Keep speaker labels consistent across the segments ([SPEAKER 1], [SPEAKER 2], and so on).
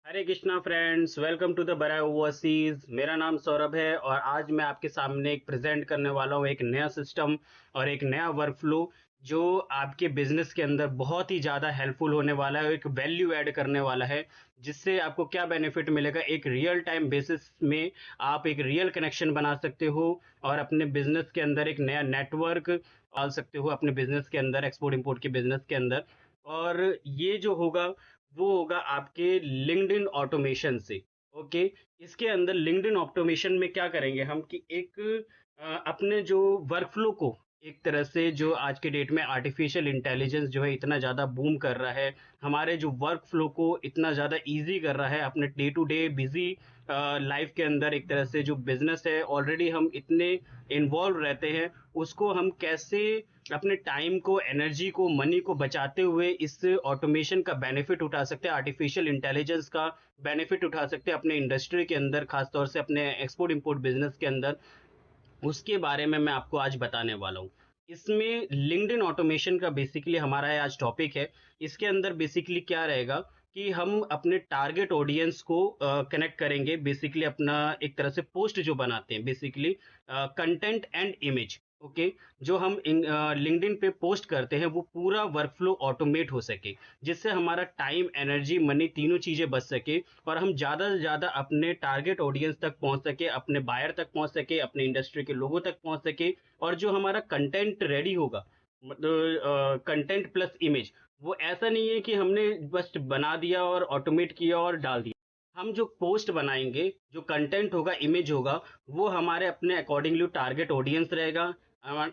[SPEAKER 1] Hare Krishna friends, welcome to the Barak overseas. मेरा नाम सौरभ है और आज मैं आपके सामने एक प्रेजेंट करने वाला हूँ एक नया सिस्टम और एक नया वर्कफ्लो जो आपके बिजनेस के अंदर बहुत ही ज़्यादा हेल्पफुल होने वाला है, एक वैल्यू ऐड करने वाला है। जिससे आपको क्या बेनिफिट मिलेगा, एक रियल टाइम बेसिस में आप एक रियल कनेक्शन बना सकते हो और अपने बिजनेस के अंदर एक नया नेटवर्क डाल सकते हो अपने बिजनेस के अंदर, एक्सपोर्ट इंपोर्ट के बिजनेस के अंदर। और ये जो होगा वो होगा आपके लिंक्डइन ऑटोमेशन से। ओके। इसके अंदर लिंक्डइन ऑटोमेशन में क्या करेंगे हम कि एक अपने जो वर्कफ्लो को एक तरह से, जो आज के डेट में आर्टिफिशियल इंटेलिजेंस जो है इतना ज़्यादा बूम कर रहा है, हमारे जो वर्क फ्लो को इतना ज़्यादा इजी कर रहा है अपने day to day busy life के अंदर। एक तरह से जो बिजनेस है ऑलरेडी हम इतने इन्वॉल्व रहते हैं, उसको हम कैसे अपने टाइम को, एनर्जी को, मनी को बचाते हुए इस ऑटोमेशन का बेनिफिट उठा सकते हैं, आर्टिफिशियल इंटेलिजेंस का बेनिफिट उठा सकते हैं अपने इंडस्ट्री के अंदर, खासतौर से अपने एक्सपोर्ट इंपोर्ट बिजनेस के अंदर। उसके बारे में मैं आपको आज बताने वाला हूँ। इसमें लिंक्डइन ऑटोमेशन का बेसिकली हमारा आज टॉपिक है। इसके अंदर बेसिकली क्या रहेगा कि हम अपने टारगेट ऑडियंस को कनेक्ट करेंगे। बेसिकली अपना एक तरह से पोस्ट जो बनाते हैं, basically content and image. Okay. जो हम लिंक्डइन पे पोस्ट करते हैं वो पूरा वर्कफ्लो ऑटोमेट हो सके, जिससे हमारा टाइम, एनर्जी, मनी तीनों चीजें बच सके और हम ज़्यादा से ज़्यादा अपने टारगेट ऑडियंस तक पहुंच सके, अपने बायर तक पहुंच सके, अपने इंडस्ट्री के लोगों तक पहुंच सके। और जो हमारा कंटेंट रेडी होगा, मतलब कंटेंट प्लस इमेज, वो ऐसा नहीं है कि हमने बस बना दिया और ऑटोमेट किया और डाल दिया। हम जो पोस्ट बनाएंगे, जो कंटेंट होगा, इमेज होगा, वो हमारे अपने अकॉर्डिंगली टारगेट ऑडियंस रहेगा,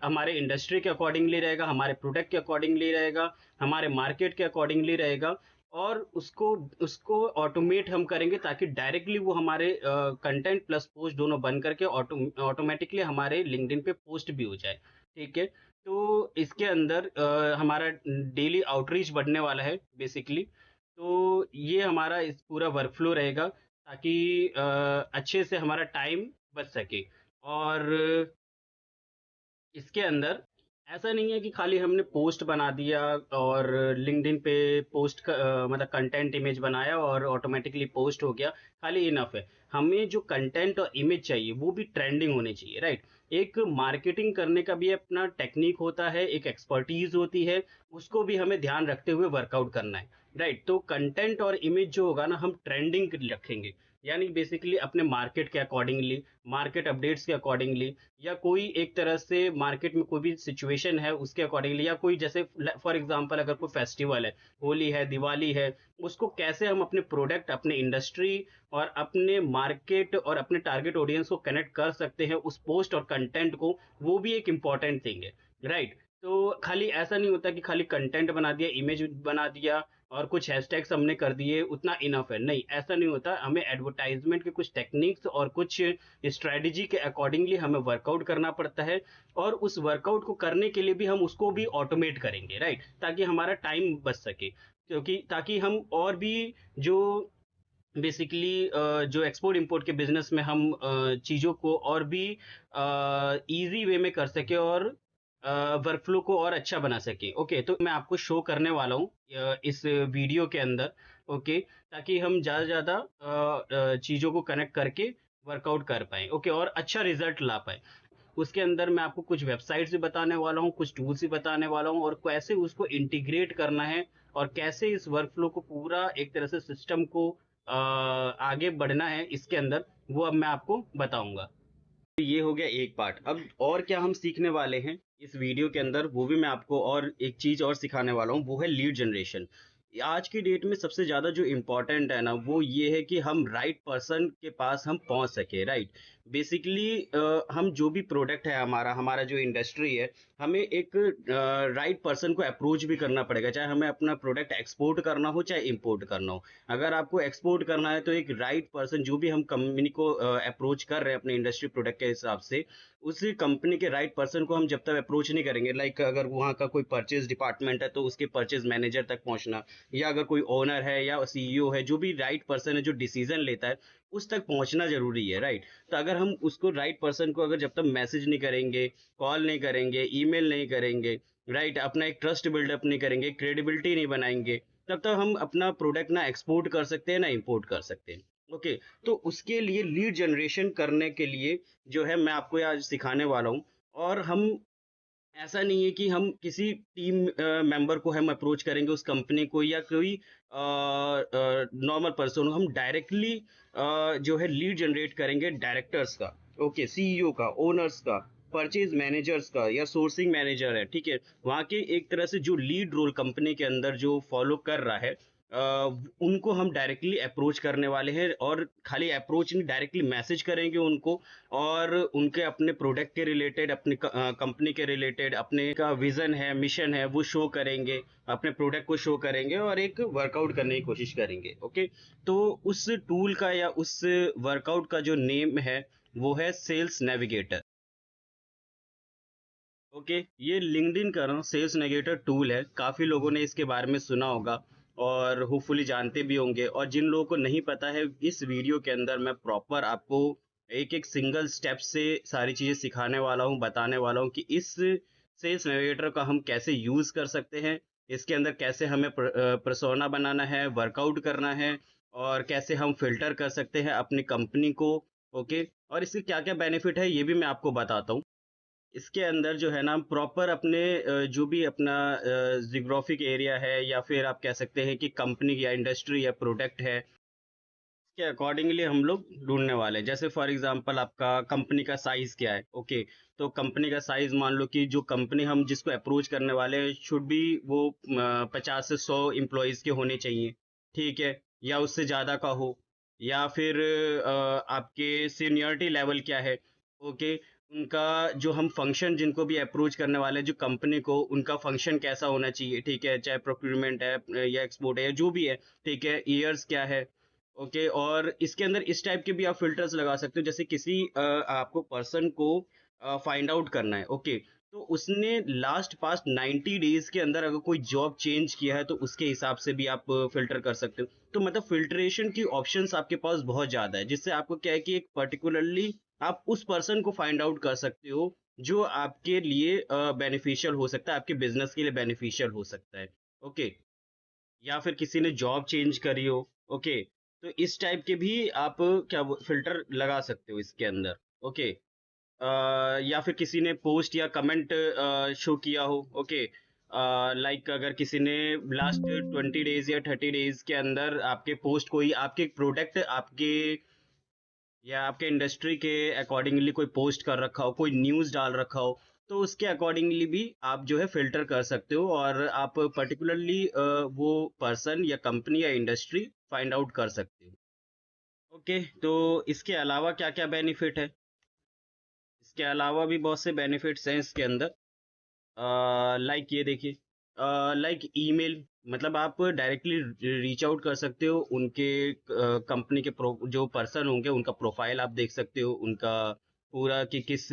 [SPEAKER 1] हमारे इंडस्ट्री के अकॉर्डिंगली रहेगा, हमारे प्रोडक्ट के अकॉर्डिंगली रहेगा, हमारे मार्केट के अकॉर्डिंगली रहेगा। और उसको उसको ऑटोमेट हम करेंगे ताकि डायरेक्टली वो हमारे कंटेंट प्लस पोस्ट दोनों बन करके ऑटोमेटिकली हमारे लिंक्डइन पे पोस्ट भी हो जाए। ठीक है। तो इसके अंदर हमारा डेली आउटरीच बढ़ने वाला है बेसिकली। तो ये हमारा इस पूरा वर्कफ्लो रहेगा ताकि अच्छे से हमारा टाइम बच सके। और इसके अंदर ऐसा नहीं है कि खाली हमने पोस्ट बना दिया और लिंक्डइन पे मतलब कंटेंट इमेज बनाया और ऑटोमेटिकली पोस्ट हो गया, खाली इनफ है। हमें जो कंटेंट और इमेज चाहिए वो भी ट्रेंडिंग होने चाहिए, राइट। एक मार्केटिंग करने का भी अपना टेक्निक होता है, एक एक्सपर्टीज होती है, उसको भी हमें ध्यान रखते हुए वर्कआउट करना है, राइट। तो कंटेंट और इमेज जो होगा ना, हम ट्रेंडिंग रखेंगे, यानी बेसिकली अपने मार्केट के अकॉर्डिंगली, मार्केट अपडेट्स के अकॉर्डिंगली, या कोई एक तरह से मार्केट में कोई भी सिचुएशन है उसके अकॉर्डिंगली, या कोई जैसे फॉर एग्जांपल अगर कोई फेस्टिवल है, होली है, दिवाली है, उसको कैसे हम अपने प्रोडक्ट, अपने इंडस्ट्री और अपने मार्केट और अपने टारगेट ऑडियंस को कनेक्ट कर सकते हैं उस पोस्ट और कंटेंट को, वो भी एक इम्पॉर्टेंट थिंग है, राइट। तो खाली ऐसा नहीं होता कि खाली कंटेंट बना दिया, इमेज बना दिया और कुछ हैशटैग्स हमने कर दिए, उतना इनफ है, नहीं, ऐसा नहीं होता। हमें एडवर्टाइजमेंट के कुछ टेक्निक्स और कुछ स्ट्रेटजी के अकॉर्डिंगली हमें वर्कआउट करना पड़ता है। और उस वर्कआउट को करने के लिए भी हम उसको भी ऑटोमेट करेंगे, राइट, ताकि हमारा टाइम बच सके। क्योंकि ताकि हम और भी जो बेसिकली जो एक्सपोर्ट इंपोर्ट के बिजनेस में हम चीज़ों को और भी इजी वे में कर सके और वर्कफ्लो को और अच्छा बना सके। ओके, तो मैं आपको शो करने वाला हूँ इस वीडियो के अंदर। ओके। ताकि हम ज़्यादा से ज़्यादा चीज़ों को कनेक्ट करके वर्कआउट कर पाए, ओके, और अच्छा रिजल्ट ला पाए। उसके अंदर मैं आपको कुछ वेबसाइट्स भी बताने वाला हूँ, कुछ टूल्स भी बताने वाला हूँ, और कैसे उसको इंटीग्रेट करना है और कैसे इस वर्कफ्लो को पूरा एक तरह से सिस्टम को आगे बढ़ना है इसके अंदर, वो अब मैं आपको बताऊंगा। तो ये हो गया एक पार्ट। अब और क्या हम सीखने वाले हैं इस वीडियो के अंदर, वो भी मैं आपको और एक चीज और सिखाने वाला हूँ, वो है लीड जनरेशन। आज की डेट में सबसे ज्यादा जो इम्पोर्टेंट है ना, वो ये है कि हम राइट पर्सन के पास हम पहुंच सके, राइट। बेसिकली हम जो भी प्रोडक्ट है, हमारा हमारा जो इंडस्ट्री है, हमें एक राइट पर्सन को अप्रोच भी करना पड़ेगा, चाहे हमें अपना प्रोडक्ट एक्सपोर्ट करना हो चाहे इंपोर्ट करना हो। अगर आपको एक्सपोर्ट करना है तो एक राइट पर्सन, जो भी हम कंपनी को अप्रोच कर रहे हैं अपने इंडस्ट्री प्रोडक्ट के हिसाब से, उसी कंपनी के राइट पर्सन को हम जब तक अप्रोच नहीं करेंगे, लाइक अगर वहाँ का कोई परचेज डिपार्टमेंट है तो उसके परचेज मैनेजर तक पहुँचना, या अगर कोई ओनर है या सीईओ है, जो भी राइट पर्सन है जो डिसीजन लेता है, उस तक पहुंचना जरूरी है, राइट। तो अगर हम उसको राइट पर्सन को अगर जब तक मैसेज नहीं करेंगे, कॉल नहीं करेंगे, ईमेल नहीं करेंगे, राइट, अपना एक ट्रस्ट बिल्डअप नहीं करेंगे, क्रेडिबिलिटी नहीं बनाएंगे, तब तक हम अपना प्रोडक्ट ना एक्सपोर्ट कर सकते हैं ना इंपोर्ट कर सकते हैं। ओके, तो उसके लिए लीड जनरेशन करने के लिए जो है मैं आपको आज सिखाने वाला हूँ। और हम ऐसा नहीं है कि हम किसी टीम मेंबर को हम अप्रोच करेंगे उस कंपनी को या कोई नॉर्मल पर्सन, हम डायरेक्टली जो है लीड जनरेट करेंगे डायरेक्टर्स का, ओके, सीईओ का, ओनर्स का, परचेज मैनेजर्स का या सोर्सिंग मैनेजर है, ठीक है, वहाँ के एक तरह से जो लीड रोल कंपनी के अंदर जो फॉलो कर रहा है, उनको हम डायरेक्टली अप्रोच करने वाले हैं। और खाली अप्रोच नहीं, डायरेक्टली मैसेज करेंगे उनको, और उनके अपने प्रोडक्ट के रिलेटेड, अपनी कंपनी के रिलेटेड, अपने का विजन है, मिशन है, वो शो करेंगे, अपने प्रोडक्ट को शो करेंगे और एक वर्कआउट करने की कोशिश करेंगे। ओके, तो उस टूल का या उस वर्कआउट का जो नेम है वो है सेल्स नेविगेटर। ओके, ये लिंक्डइन का ना सेल्स नेविगेटर टूल है, काफ़ी लोगों ने इसके बारे में सुना होगा और होपफुली जानते भी होंगे। और जिन लोगों को नहीं पता है, इस वीडियो के अंदर मैं प्रॉपर आपको एक एक सिंगल स्टेप से सारी चीज़ें सिखाने वाला हूँ, बताने वाला हूँ कि इस सेल्स नेविगेटर का हम कैसे यूज़ कर सकते हैं, इसके अंदर कैसे हमें पर्सोना बनाना है, वर्कआउट करना है, और कैसे हम फिल्टर कर सकते हैं अपनी कंपनी को। ओके, और इसके क्या क्या बेनिफिट है ये भी मैं आपको बताता हूँ। इसके अंदर जो है ना, हम प्रॉपर अपने जो भी अपना जियोग्राफिक एरिया है, या फिर आप कह सकते हैं कि कंपनी या इंडस्ट्री या प्रोडक्ट है, के अकॉर्डिंगली हम लोग ढूंढने वाले हैं। जैसे फॉर एग्जांपल आपका कंपनी का साइज क्या है। ओके, तो कंपनी का साइज मान लो कि जो कंपनी हम जिसको अप्रोच करने वाले हैं शुड बी वो 50 से 100 एम्प्लॉयज के होने चाहिए, ठीक है, या उससे ज़्यादा का हो। या फिर आपके सीनियरिटी लेवल क्या है। ओके, उनका जो हम फंक्शन जिनको भी अप्रोच करने वाले हैं, जो कंपनी को, उनका फंक्शन कैसा होना चाहिए, ठीक है, चाहे प्रोक्यूरमेंट है या एक्सपोर्ट है या जो भी है, ठीक है, ईयर्स क्या है। ओके, और इसके अंदर इस टाइप के भी आप फिल्टर्स लगा सकते हो, जैसे किसी आपको पर्सन को फाइंड आउट करना है। ओके, तो उसने लास्ट पास्ट 90 डेज के अंदर अगर कोई जॉब चेंज किया है तो उसके हिसाब से भी आप फिल्टर कर सकते हो। तो मतलब फिल्ट्रेशन की ऑप्शंस आपके पास बहुत ज़्यादा है, जिससे आपको क्या है कि एक पर्टिकुलरली आप उस पर्सन को फाइंड आउट कर सकते हो जो आपके लिए बेनिफिशियल हो सकता है, आपके बिजनेस के लिए बेनिफिशियल हो सकता है। ओके, या फिर किसी ने जॉब चेंज करी हो। ओके, तो इस टाइप के भी आप क्या फिल्टर लगा सकते हो इसके अंदर। ओके, या फिर किसी ने पोस्ट या कमेंट शो किया हो। ओके, लाइक अगर किसी ने लास्ट 20 डेज या 30 डेज के अंदर आपके पोस्ट, कोई आपके प्रोडक्ट आपके या आपके इंडस्ट्री के अकॉर्डिंगली कोई पोस्ट कर रखा हो, कोई न्यूज़ डाल रखा हो, तो उसके अकॉर्डिंगली भी आप जो है फिल्टर कर सकते हो, और आप पर्टिकुलरली वो पर्सन या कंपनी या इंडस्ट्री फाइंड आउट कर सकते हो। ओके, तो इसके अलावा क्या क्या बेनिफिट है, इसके अलावा भी बहुत से बेनिफिट्स हैं इसके अंदर। लाइक ये देखिए, लाइक ईमेल, मतलब आप डायरेक्टली रीच आउट कर सकते हो उनके कंपनी के जो पर्सन होंगे उनका प्रोफाइल आप देख सकते हो, उनका पूरा कि किस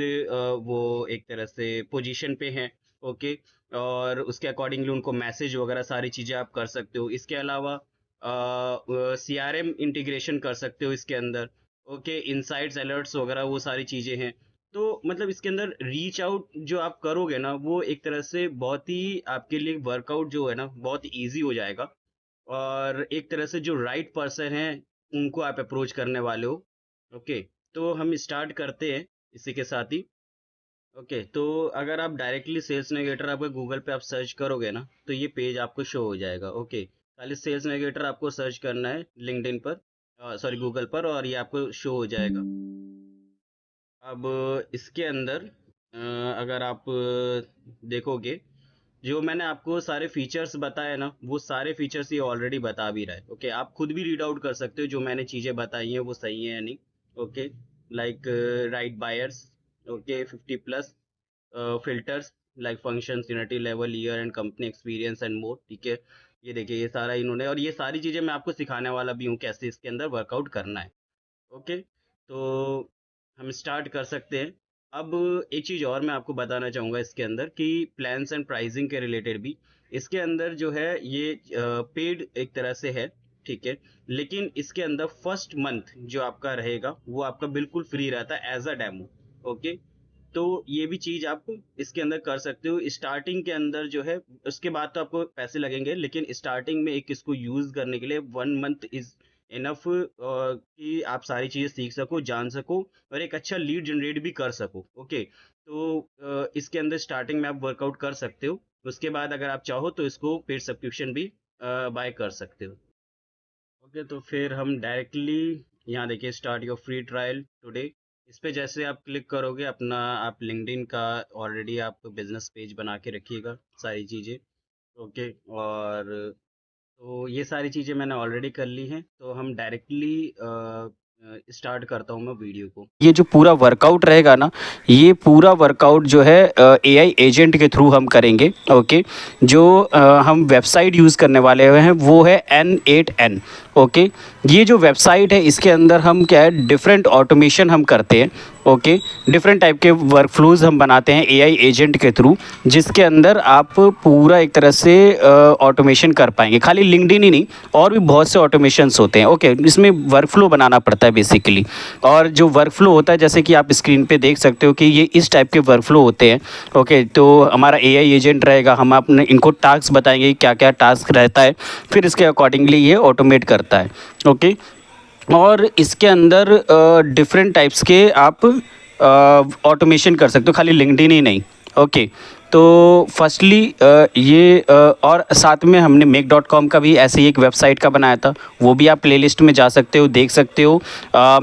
[SPEAKER 1] वो एक तरह से पोजीशन पे हैं। ओके, और उसके अकॉर्डिंगली उनको मैसेज वगैरह सारी चीज़ें आप कर सकते हो। इसके अलावा सीआरएम इंटीग्रेशन कर सकते हो इसके अंदर। ओके, इनसाइट्स अलर्ट्स वगैरह वो सारी चीज़ें हैं। तो मतलब इसके अंदर रीच आउट जो आप करोगे ना, वो एक तरह से बहुत ही आपके लिए वर्कआउट जो है ना बहुत इजी हो जाएगा। और एक तरह से जो राइट पर्सन है उनको आप अप्रोच करने वाले हो। ओके, तो हम स्टार्ट करते हैं इसी के साथ ही। ओके, तो अगर आप डायरेक्टली सेल्स नेविगेटर आपके गूगल पे आप सर्च करोगे ना, तो ये पेज आपको शो हो जाएगा। ओके, खाली सेल्स नेविगेटर आपको सर्च करना है लिंक्डइन पर, सॉरी गूगल पर, और ये आपको शो हो जाएगा। अब इसके अंदर अगर आप देखोगे, जो मैंने आपको सारे फीचर्स बताए ना, वो सारे फीचर्स ये ऑलरेडी बता भी रहा है। ओके, आप खुद भी रीड आउट कर सकते हो जो मैंने चीज़ें बताई हैं वो सही है या नहीं। Okay, like right buyers, okay, 50+ filters like function, unity level, year and company experience and more, ठीक है। ये देखिए, ये सारा इन्होंने, और ये सारी चीज़ें मैं आपको सिखाने वाला भी हूँ कैसे इसके अंदर वर्कआउट करना है। ओके, तो हम स्टार्ट कर सकते हैं। अब एक चीज़ और मैं आपको बताना चाहूँगा इसके अंदर कि प्लान्स एंड प्राइसिंग के रिलेटेड भी इसके अंदर जो है ये पेड एक तरह से है, ठीक है, लेकिन इसके अंदर फर्स्ट मंथ जो आपका रहेगा वो आपका बिल्कुल फ्री रहता है एज अ डेमो। ओके, तो ये भी चीज़ आप इसके अंदर कर सकते हो स्टार्टिंग के अंदर जो है। उसके बाद तो आपको पैसे लगेंगे, लेकिन स्टार्टिंग में एक इसको यूज़ करने के लिए 1 मंथ इज़ इनफ कि आप सारी चीज़ें सीख सको, जान सको और एक अच्छा लीड जनरेट भी कर सको। ओके, तो इसके अंदर स्टार्टिंग में आप वर्कआउट कर सकते हो। उसके बाद अगर आप चाहो तो इसको पेड सब्सक्रिप्शन भी बाय कर सकते हो। ओके, तो फिर हम डायरेक्टली यहाँ देखिए start your free trial today. इस पे जैसे आप क्लिक करोगे अपना, आप लिंक्डइन का ऑलरेडी आप बिजनेस पेज बना के रखिएगा सारी चीज़ें। ओके, और तो ये सारी चीज़ें मैंने ऑलरेडी कर ली हैं, तो हम डायरेक्टली स्टार्ट करता हूँ मैं वीडियो को। ये जो पूरा वर्कआउट रहेगा ना, ये पूरा वर्कआउट जो है एआई एजेंट के थ्रू हम करेंगे। ओके, जो हम वेबसाइट यूज़ करने वाले हैं वो है N8N। ओके, ये जो वेबसाइट है इसके अंदर हम क्या है डिफरेंट ऑटोमेशन हम करते हैं। ओके, डिफरेंट टाइप के वर्कफ्लोज हम बनाते हैं एआई एजेंट के थ्रू, जिसके अंदर आप पूरा एक तरह से ऑटोमेशन कर पाएंगे। खाली लिंक्डइन ही नहीं, और भी बहुत से ऑटोमेशंस होते हैं। ओके, इसमें वर्कफ्लो बनाना पड़ता है बेसिकली। और जो वर्कफ्लो होता है जैसे कि आप स्क्रीन पे देख सकते हो कि ये इस टाइप के वर्कफ्लो होते हैं। ओके, तो हमारा एआई एजेंट रहेगा, हम अपने इनको टास्क बताएंगे क्या क्या टास्क रहता है, फिर इसके अकॉर्डिंगली ये ऑटोमेट करता है। ओके, और इसके अंदर डिफरेंट टाइप्स के आप ऑटोमेशन कर सकते हो, खाली लिंक्डइन ही नहीं। ओके, तो फर्स्टली ये और साथ में हमने make.com का भी ऐसे ही एक वेबसाइट का बनाया था, वो भी आप प्लेलिस्ट में जा सकते हो, देख सकते हो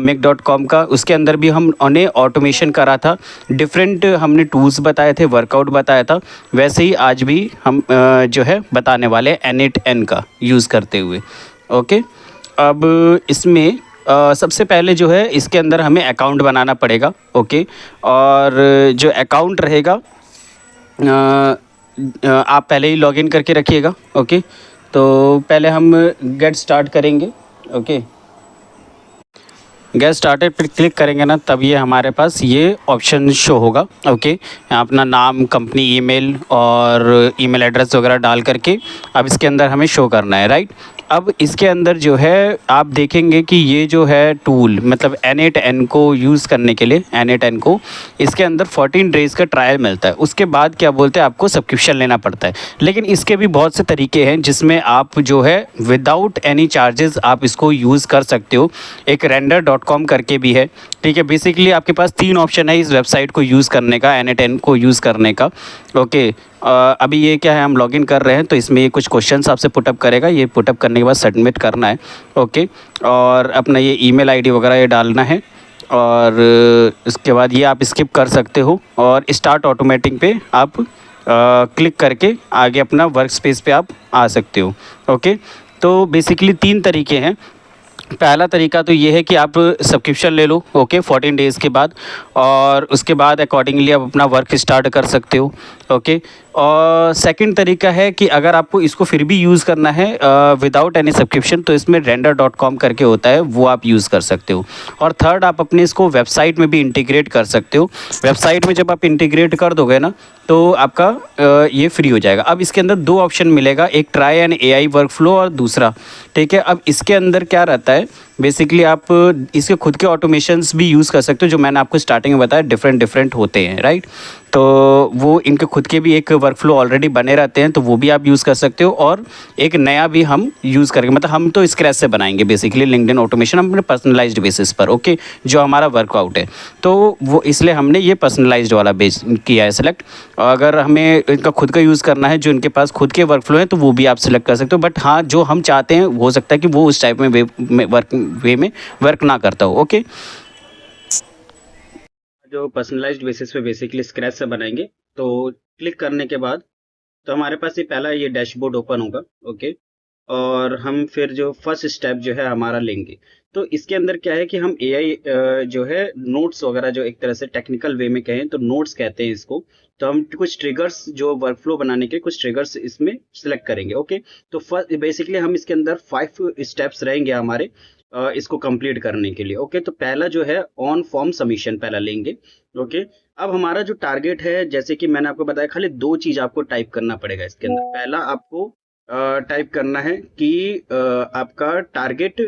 [SPEAKER 1] make.com का। उसके अंदर भी हमने ऑटोमेशन करा था, डिफरेंट हमने टूल्स बताए थे, वर्कआउट बताया था। वैसे ही आज भी हम जो है बताने वाले N8N का यूज़ करते हुए। ओके, अब इसमें सबसे पहले जो है इसके अंदर हमें अकाउंट बनाना पड़ेगा। ओके, और जो अकाउंट रहेगा आप पहले ही लॉगिन करके रखिएगा। ओके, तो पहले हम गेट स्टार्ट करेंगे। ओके, गेट स्टार्टेड पर क्लिक करेंगे ना, तब ये हमारे पास ये ऑप्शन शो होगा। ओके, अपना नाम, कंपनी ईमेल और ईमेल एड्रेस वगैरह डाल करके अब इसके अंदर हमें शो करना है, राइट। अब इसके अंदर जो है आप देखेंगे कि ये जो है टूल मतलब N8N को यूज़ करने के लिए, N8N को इसके अंदर 14 डेज़ का ट्रायल मिलता है। उसके बाद क्या बोलते हैं आपको सब्सक्रिप्शन लेना पड़ता है। लेकिन इसके भी बहुत से तरीके हैं जिसमें आप जो है विदाउट एनी चार्जेस आप इसको यूज़ कर सकते हो। एक render.com करके भी है, ठीक है। बेसिकली आपके पास 3 ऑप्शन है इस वेबसाइट को यूज़ करने का, N8N को यूज़ करने का। ओके, अभी ये क्या है, हम लॉगिन कर रहे हैं तो इसमें ये कुछ क्वेश्चंस आपसे पुटअप करेगा, ये पुटअप करने के बाद सबमिट करना है। ओके, और अपना ये ईमेल आईडी वगैरह ये डालना है, और इसके बाद ये आप स्किप कर सकते हो और स्टार्ट ऑटोमेटिक पे आप क्लिक करके आगे अपना वर्क स्पेस पे आप आ सकते हो। ओके, तो बेसिकली 3 तरीके हैं। पहला तरीका तो ये है कि आप सब्सक्रिप्शन ले लो, ओके, 14 डेज़ के बाद, और उसके बाद अकॉर्डिंगली आप अपना वर्क स्टार्ट कर सकते हो। ओके, और सेकंड तरीका है कि अगर आपको इसको फिर भी यूज़ करना है विदाउट एनी सब्सक्रिप्शन, तो इसमें render.com करके होता है, वो आप यूज़ कर सकते हो। और थर्ड, आप अपने इसको वेबसाइट में भी इंटीग्रेट कर सकते हो। वेबसाइट में जब आप इंटीग्रेट कर दोगे ना, तो आपका ये फ्री हो जाएगा। अब इसके अंदर 2 ऑप्शन मिलेगा, एक ट्राई एंड एआई वर्कफ्लो और दूसरा, ठीक है। अब इसके अंदर क्या रहता है, बेसिकली आप इसके खुद के ऑटोमेशंस भी यूज़ कर सकते हो, जो मैंने आपको स्टार्टिंग में बताया डिफरेंट होते हैं, राइट। तो वो इनके खुद के भी एक वर्कफ्लो ऑलरेडी बने रहते हैं, तो वो भी आप यूज़ कर सकते हो। और एक नया भी हम यूज़ करेंगे, मतलब हम तो स्क्रैच से बनाएंगे बेसिकली लिंक्डइन ऑटोमेशन अपने पर्सनलाइज्ड बेसिस पर। ओके, जो हमारा वर्कआउट है, तो वो इसलिए हमने ये पर्सनलाइज्ड वाला बेस किया है सिलेक्ट। अगर हमें इनका खुद का यूज़ करना है, जो इनके पास खुद के वर्कफ्लो हैं, तो वो भी आप सिलेक्ट कर सकते हो। बट हाँ, जो हम चाहते हैं हो सकता है कि वो उस टाइप में वे में वर्क ना करता हो। ओके, जो पर्सनलाइज्ड बेसिस पे बेसिकली स्क्रैच से बनाएंगे, तो क्लिक करने के बाद तो हमारे पास ये पहला ये डैशबोर्ड ओपन होगा। ओके, और हम फिर जो फर्स्ट स्टेप जो है हमारा लेंगे, तो इसके अंदर क्या है कि हम एआई जो है नोट्स वगैरह, जो एक तरह से टेक्निकल वे में कहें तो नोट्स कहते हैं इसको, तो हम कुछ ट्रिगर्स जो वर्कफ्लो बनाने के कुछ ट्रिगर्स इसमें सिलेक्ट करेंगे। ओके, तो फर्स्ट बेसिकली हम इसके अंदर 5 स्टेप्स रहेंगे हमारे इसको कंप्लीट करने के लिए। ओके, तो पहला जो है ऑन फॉर्म सबमिशन पहला लेंगे। ओके, अब हमारा जो टारगेट है, जैसे कि मैंने आपको बताया, खाली 2 चीज आपको टाइप करना पड़ेगा इसके अंदर। पहला आपको टाइप करना है कि आपका टारगेट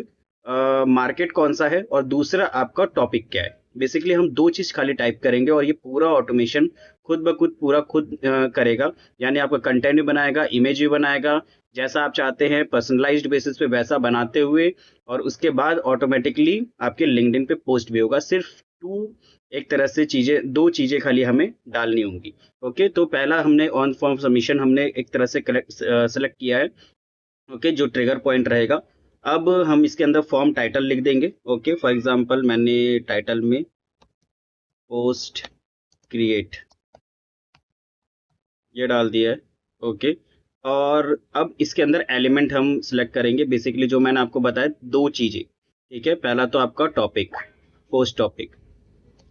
[SPEAKER 1] मार्केट कौन सा है, और दूसरा आपका टॉपिक क्या है। बेसिकली हम दो चीज़ खाली टाइप करेंगे और ये पूरा ऑटोमेशन खुद ब खुद पूरा खुद करेगा। यानी आपका कंटेंट भी बनाएगा, इमेज भी बनाएगा, जैसा आप चाहते हैं पर्सनलाइज्ड बेसिस पे वैसा बनाते हुए, और उसके बाद ऑटोमेटिकली आपके लिंक्डइन पे पोस्ट भी होगा। सिर्फ एक तरह से चीज़ें, दो चीज़ें खाली हमें डालनी होंगी। ओके, तो पहला हमने ऑन फॉर्म सबमिशन हमने एक तरह से सेलेक्ट किया है। ओके, जो ट्रिगर पॉइंट रहेगा। अब हम इसके अंदर फॉर्म टाइटल लिख देंगे। ओके, फॉर एग्जांपल मैंने टाइटल में पोस्ट क्रिएट ये डाल दिया है। ओके, और अब इसके अंदर एलिमेंट हम सिलेक्ट करेंगे। बेसिकली जो मैंने आपको बताया दो चीज़ें, ठीक है। पहला तो आपका टॉपिक, पोस्ट टॉपिक,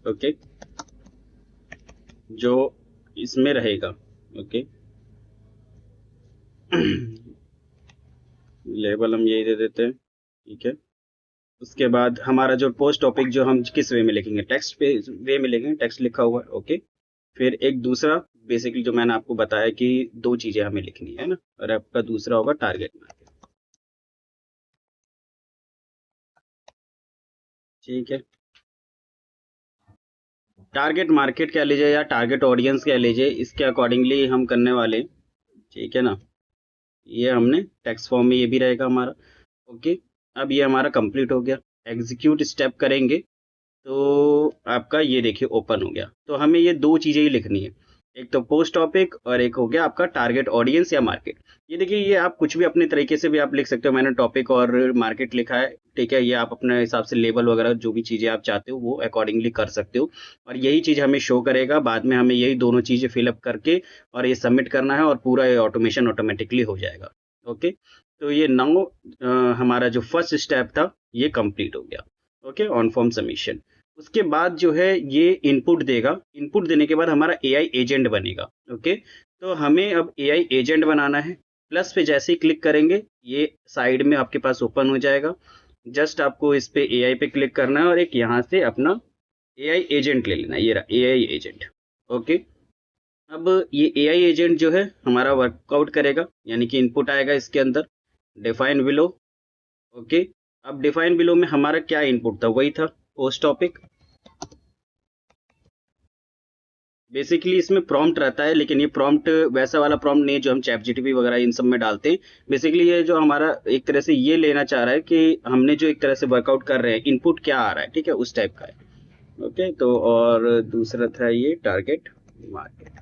[SPEAKER 1] ओके, जो इसमें रहेगा। ओके, लेबल हम यही दे देते हैं, ठीक है। उसके बाद हमारा जो पोस्ट टॉपिक जो हम किस वे में लिखेंगे, टेक्स्ट पे वे में लिखेंगे, टेक्स्ट लिखा हुआ है। ओके, फिर एक दूसरा बेसिकली जो मैंने आपको बताया कि दो चीजें हमें लिखनी है ना, और आपका दूसरा होगा टारगेट मार्केट, ठीक है। टारगेट मार्केट कह लीजिए या टारगेट ऑडियंस कह लीजिए, इसके अकॉर्डिंगली हम करने वाले, ठीक है ना। ये हमने टेक्स्ट फॉर्म में ये भी रहेगा हमारा। ओके, अब ये हमारा कंप्लीट हो गया। एग्जीक्यूट स्टेप करेंगे तो आपका ये देखिए ओपन हो गया। तो हमें ये दो चीज़ें ही लिखनी है, एक तो पोस्ट टॉपिक और एक हो गया आपका टारगेट ऑडियंस या मार्केट। ये देखिए, ये आप कुछ भी अपने तरीके से भी आप लिख सकते हो। मैंने टॉपिक और मार्केट लिखा है, ठीक है। ये आप अपने हिसाब से लेबल वगैरह जो भी चीज़ें आप चाहते हो वो अकॉर्डिंगली कर सकते हो, और यही चीज़ हमें शो करेगा। बाद में हमें यही दोनों चीज़ें फिलअप करके और ये सबमिट करना है, और पूरा ये ऑटोमेशन ऑटोमेटिकली हो जाएगा। ओके, तो ये नाउ हमारा जो फर्स्ट स्टेप था ये कंप्लीट हो गया। Okay, on form submission. उसके बाद जो है ये इनपुट देगा। इनपुट देने के बाद हमारा एआई एजेंट बनेगा। ओके, तो हमें अब एआई एजेंट बनाना है। प्लस पे जैसे ही क्लिक करेंगे ये साइड में आपके पास ओपन हो जाएगा। जस्ट आपको इस पे एआई पे क्लिक करना है और एक यहाँ से अपना एआई एजेंट ले लेना है। ये रहा एआई एजेंट। ओके, अब ये एआई एजेंट जो है हमारा वर्कआउट करेगा, यानी कि इनपुट आएगा इसके अंदर डिफाइन बिलो। ओके, अब डिफाइन बिलो में हमारा क्या इनपुट था, वही था पोस्ट टॉपिक। बेसिकली इसमें प्रॉम्प्ट रहता है, लेकिन ये प्रॉम्प्ट वैसा वाला प्रॉम्प्ट नहीं है जो हम चैट जीटीपी वगैरह इन सब में डालते हैं। बेसिकली ये जो हमारा एक तरह से ये लेना चाह रहा है कि हमने जो एक तरह से वर्कआउट कर रहे हैं इनपुट क्या आ रहा है, ठीक है, उस टाइप का है। ओके, तो और दूसरा था ये टारगेट मार्केट।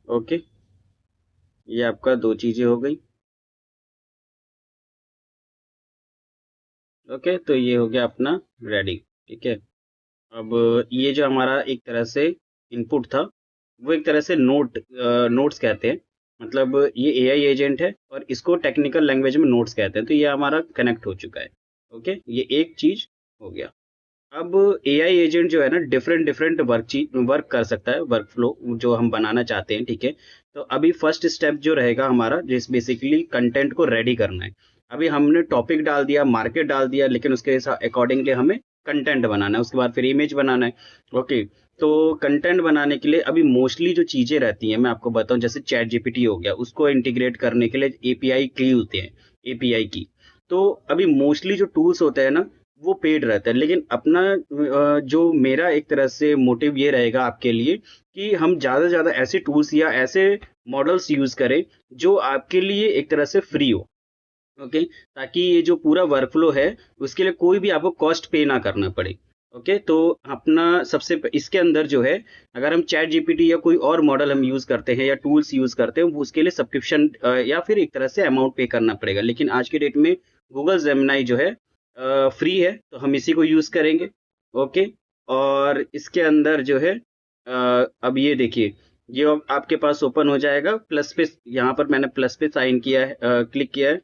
[SPEAKER 1] ओके, ये आपका दो चीजें हो गई। ओके, तो ये हो गया अपना रेडी, ठीक है। अब ये जो हमारा एक तरह से इनपुट था वो एक तरह से नोट्स कहते हैं। मतलब ये एआई एजेंट है और इसको टेक्निकल लैंग्वेज में नोट्स कहते हैं। तो ये हमारा कनेक्ट हो चुका है। ओके, ये एक चीज हो गया। अब एआई एजेंट जो है ना डिफरेंट डिफरेंट वर्क कर सकता है, वर्क फ्लो जो हम बनाना चाहते हैं, ठीक है। तो अभी फर्स्ट स्टेप जो रहेगा हमारा, जिस बेसिकली कंटेंट को रेडी करना है। अभी हमने टॉपिक डाल दिया, मार्केट डाल दिया, लेकिन उसके अकॉर्डिंगली हमें कंटेंट बनाना है, उसके बाद फिर इमेज बनाना है। ओके, तो कंटेंट बनाने के लिए अभी मोस्टली जो चीजें रहती हैं मैं आपको बताऊं, जैसे चैट जीपीटी हो गया, उसको इंटीग्रेट करने के लिए एपीआई की होते हैं, एपीआई की। तो अभी मोस्टली जो टूल्स होते हैं ना वो पेड रहता है, लेकिन अपना जो मेरा एक तरह से मोटिव ये रहेगा आपके लिए कि हम ज़्यादा से ज़्यादा ऐसे टूल्स या ऐसे मॉडल्स यूज़ करें जो आपके लिए एक तरह से फ्री हो। ओके, ताकि ये जो पूरा वर्कफ्लो है उसके लिए कोई भी आपको कॉस्ट पे ना करना पड़े। ओके, तो अपना इसके अंदर जो है, अगर हम चैट जीपीटी या कोई और मॉडल हम यूज़ करते हैं या टूल्स यूज़ करते हैं, वो उसके लिए सब्सक्रिप्शन या फिर एक तरह से अमाउंट पे करना पड़ेगा। लेकिन आज के डेट में गूगल जेमिनाई जो है फ्री है, तो हम इसी को यूज़ करेंगे। ओके, और इसके अंदर जो है अब ये देखिए, ये अब आपके पास ओपन हो जाएगा। प्लस पे यहाँ पर मैंने प्लस पे साइन किया है, क्लिक किया है।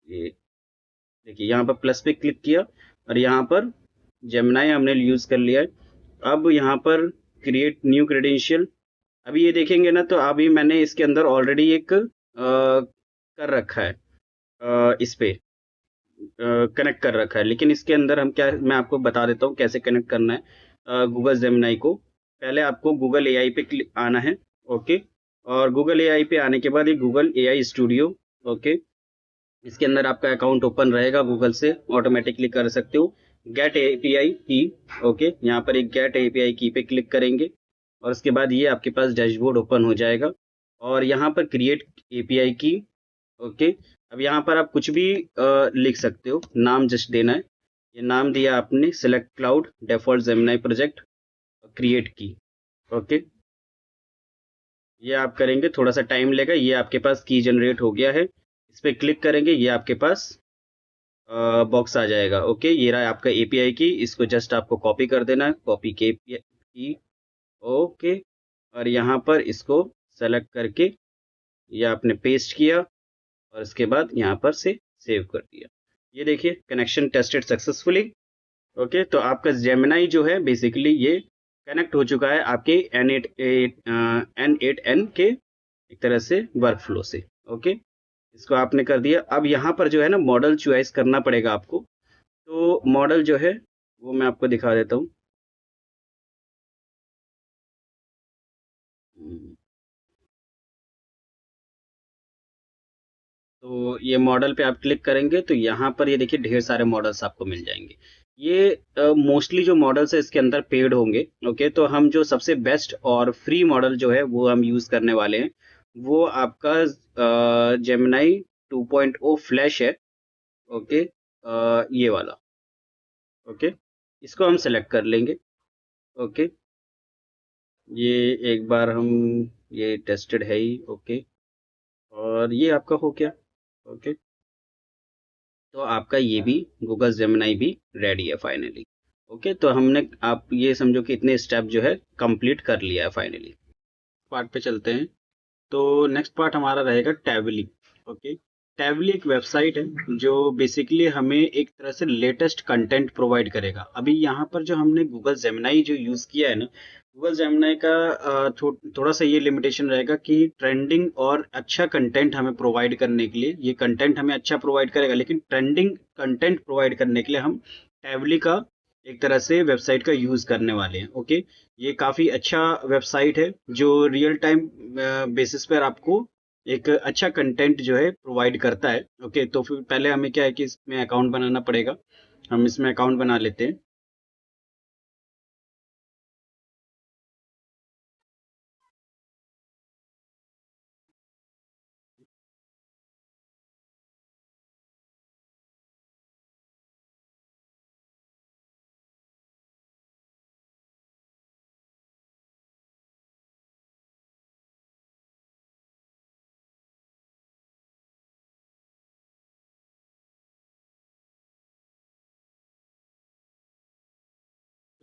[SPEAKER 1] ये देखिए, यहाँ पर प्लस पे क्लिक किया और यहाँ पर जेमिनाई हमने यूज़ कर लिया है। अब यहाँ पर क्रिएट न्यू क्रेडेंशियल, अभी ये देखेंगे ना तो अभी मैंने इसके अंदर ऑलरेडी एक कर रखा है, इस पे कनेक्ट कर रखा है। लेकिन इसके अंदर हम क्या, मैं आपको बता देता हूँ कैसे कनेक्ट करना है गूगल जेमिनाई को। पहले आपको गूगल एआई पे आना है। ओके, और गूगल एआई पे आने के बाद ये गूगल एआई स्टूडियो। ओके, इसके अंदर आपका अकाउंट ओपन रहेगा, गूगल से ऑटोमेटिकली कर सकते हो। गेट एपीआई की, ओके, यहाँ पर एक गेट एपीआई की पे क्लिक करेंगे और उसके बाद ये आपके पास डैशबोर्ड ओपन हो जाएगा और यहाँ पर क्रिएट एपीआई की, ओके। अब यहाँ पर आप कुछ भी लिख सकते हो, नाम जस्ट देना है। ये नाम दिया आपने, select cloud default Gemini project create की, ओके। ये आप करेंगे, थोड़ा सा टाइम लेगा। ये आपके पास की जनरेट हो गया है, इस पर क्लिक करेंगे, ये आपके पास बॉक्स आ जाएगा, ओके। ये रहा आपका एपीआई की, इसको जस्ट आपको कॉपी कर देना है, कॉपी के की, ओके। और यहाँ पर इसको सेलेक्ट करके ये आपने पेस्ट किया और इसके बाद यहाँ पर से सेव कर दिया। ये देखिए, कनेक्शन टेस्टेड सक्सेसफुली, ओके। तो आपका जेमिनाई जो है बेसिकली ये कनेक्ट हो चुका है आपके N8N के एक तरह से वर्कफ्लो से, ओके। इसको आपने कर दिया। अब यहाँ पर जो है ना मॉडल चॉइस करना पड़ेगा आपको। तो मॉडल जो है वो मैं आपको दिखा देता हूँ। तो ये मॉडल पे आप क्लिक करेंगे तो यहाँ पर ये देखिए ढेर सारे मॉडल्स आपको मिल जाएंगे। ये मोस्टली जो मॉडल्स है इसके अंदर पेड होंगे, ओके। तो हम जो सबसे बेस्ट और फ्री मॉडल जो है वो हम यूज़ करने वाले हैं, वो आपका जेमिनाई 2.0 फ्लैश है, ओके। ये वाला, ओके। इसको हम सेलेक्ट कर लेंगे, ओके। ये एक बार हम, ये टेस्टेड है ही, ओके। और ये आपका हो गया, ओके। तो आपका ये भी गूगल जेमिनाई भी रेडी है फाइनली, ओके। तो हमने, आप ये समझो कि इतने स्टेप जो है कंप्लीट कर लिया है फाइनली। पार्ट पे चलते हैं। तो नेक्स्ट पार्ट हमारा रहेगा टैबली, ओके। टैबली एक वेबसाइट है जो बेसिकली हमें एक तरह से लेटेस्ट कंटेंट प्रोवाइड करेगा। अभी यहाँ पर जो हमने गूगल जेमिनाई जो यूज़ किया है ना, गूगल जेमिनाई का थोड़ा सा ये लिमिटेशन रहेगा कि ट्रेंडिंग और अच्छा कंटेंट हमें प्रोवाइड करने के लिए, ये कंटेंट हमें अच्छा प्रोवाइड करेगा, लेकिन ट्रेंडिंग कंटेंट प्रोवाइड करने के लिए हम टैबली का एक तरह से वेबसाइट का यूज़ करने वाले हैं, ओके। ये काफ़ी अच्छा वेबसाइट है जो रियल टाइम बेसिस पर आपको एक अच्छा कंटेंट जो है प्रोवाइड करता है, ओके। तो फिर पहले हमें क्या है कि इसमें अकाउंट बनाना पड़ेगा। हम इसमें अकाउंट बना लेते हैं।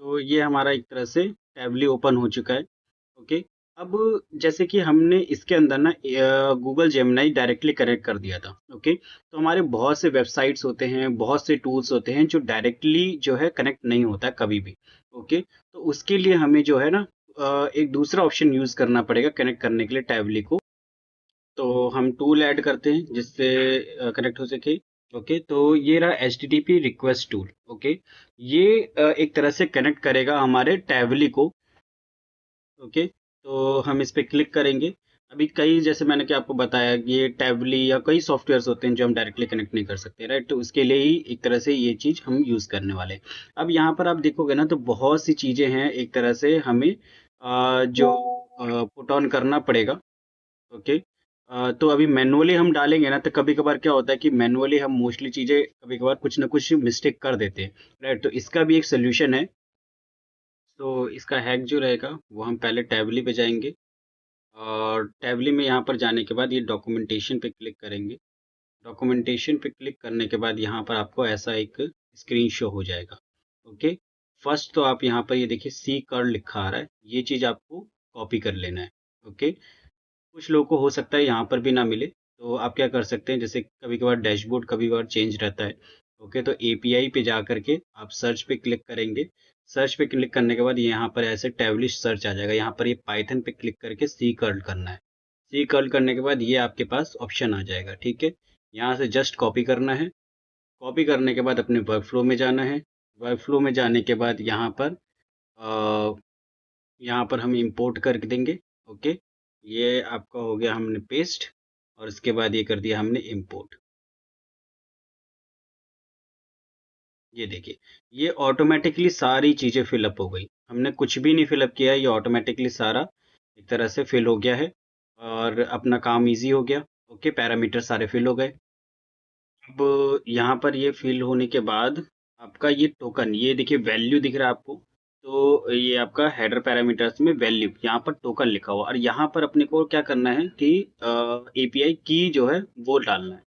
[SPEAKER 1] तो ये हमारा एक तरह से टैबली ओपन हो चुका है, ओके। अब जैसे कि हमने इसके अंदर ना गूगल जेमिनाई डायरेक्टली कनेक्ट कर दिया था, ओके। तो हमारे बहुत से वेबसाइट्स होते हैं, बहुत से टूल्स होते हैं जो डायरेक्टली जो है कनेक्ट नहीं होता है कभी भी, ओके। तो उसके लिए हमें जो है ना एक दूसरा ऑप्शन यूज़ करना पड़ेगा कनेक्ट करने के लिए टैबली को। तो हम टूल ऐड करते हैं जिससे कनेक्ट हो सके, ओके। तो ये रहा HTTP रिक्वेस्ट टूल, ओके। ये एक तरह से कनेक्ट करेगा हमारे टैबली को, ओके। तो हम इस पे क्लिक करेंगे। अभी कई, जैसे मैंने कि आपको बताया कि ये टैबली या कई सॉफ्टवेयर्स होते हैं जो हम डायरेक्टली कनेक्ट नहीं कर सकते, राइट। तो उसके लिए ही एक तरह से ये चीज़ हम यूज़ करने वाले हैं। अब यहाँ पर आप देखोगे ना तो बहुत सी चीज़ें हैं एक तरह से हमें जो पुट ऑन करना पड़ेगा, ओके। तो अभी मैनुअली हम डालेंगे ना तो कभी कभार क्या होता है कि मैनुअली हम मोस्टली चीज़ें कभी कभार कुछ ना कुछ मिस्टेक कर देते हैं, राइट। तो इसका भी एक सोल्यूशन है। तो इसका हैक जो रहेगा वो हम पहले टैबली पे जाएंगे और टैबली में यहाँ पर जाने के बाद ये डॉक्यूमेंटेशन पे क्लिक करेंगे। डॉक्यूमेंटेशन पे क्लिक करने के बाद यहाँ पर आपको ऐसा एक स्क्रीन शो हो जाएगा, ओके। फर्स्ट तो आप यहाँ पर ये देखिए सी कर्ल लिखा आ रहा है, ये चीज़ आपको कॉपी कर लेना है, ओके। कुछ लोगों को हो सकता है यहाँ पर भी ना मिले, तो आप क्या कर सकते हैं, जैसे कभी कभार डैशबोर्ड कभी कभार चेंज रहता है, ओके। तो एपीआई पे जा करके आप सर्च पे क्लिक करेंगे। सर्च पे क्लिक करने के बाद यहाँ पर ऐसे टैबलिश सर्च आ जाएगा। यहाँ पर ये पाइथन पे क्लिक करके सी कर्ल करना है। सी कर्ल करने के बाद ये आपके पास ऑप्शन आ जाएगा, ठीक है। यहाँ से जस्ट कॉपी करना है। कॉपी करने के बाद अपने वर्क फ्लो में जाना है। वर्क फ्लो में जाने के बाद यहाँ पर हम इंपोर्ट कर देंगे, ओके। ये आपका हो गया, हमने पेस्ट और इसके बाद ये कर दिया हमने इंपोर्ट। ये देखिए, ये ऑटोमेटिकली सारी चीज़ें फिलअप हो गई। हमने कुछ भी नहीं फिलअप किया, ये ऑटोमेटिकली सारा एक तरह से फिल हो गया है और अपना काम इजी हो गया। ओके, पैरामीटर सारे फिल हो गए। अब यहाँ पर ये फिल होने के बाद आपका ये टोकन, ये देखिए वैल्यू दिख रहा है आपको, तो ये आपका हेडर पैरामीटर्स में वैल्यू, यहाँ पर टोकन लिखा हुआ, और यहाँ पर अपने को क्या करना है कि एपीआई की जो है वो डालना है।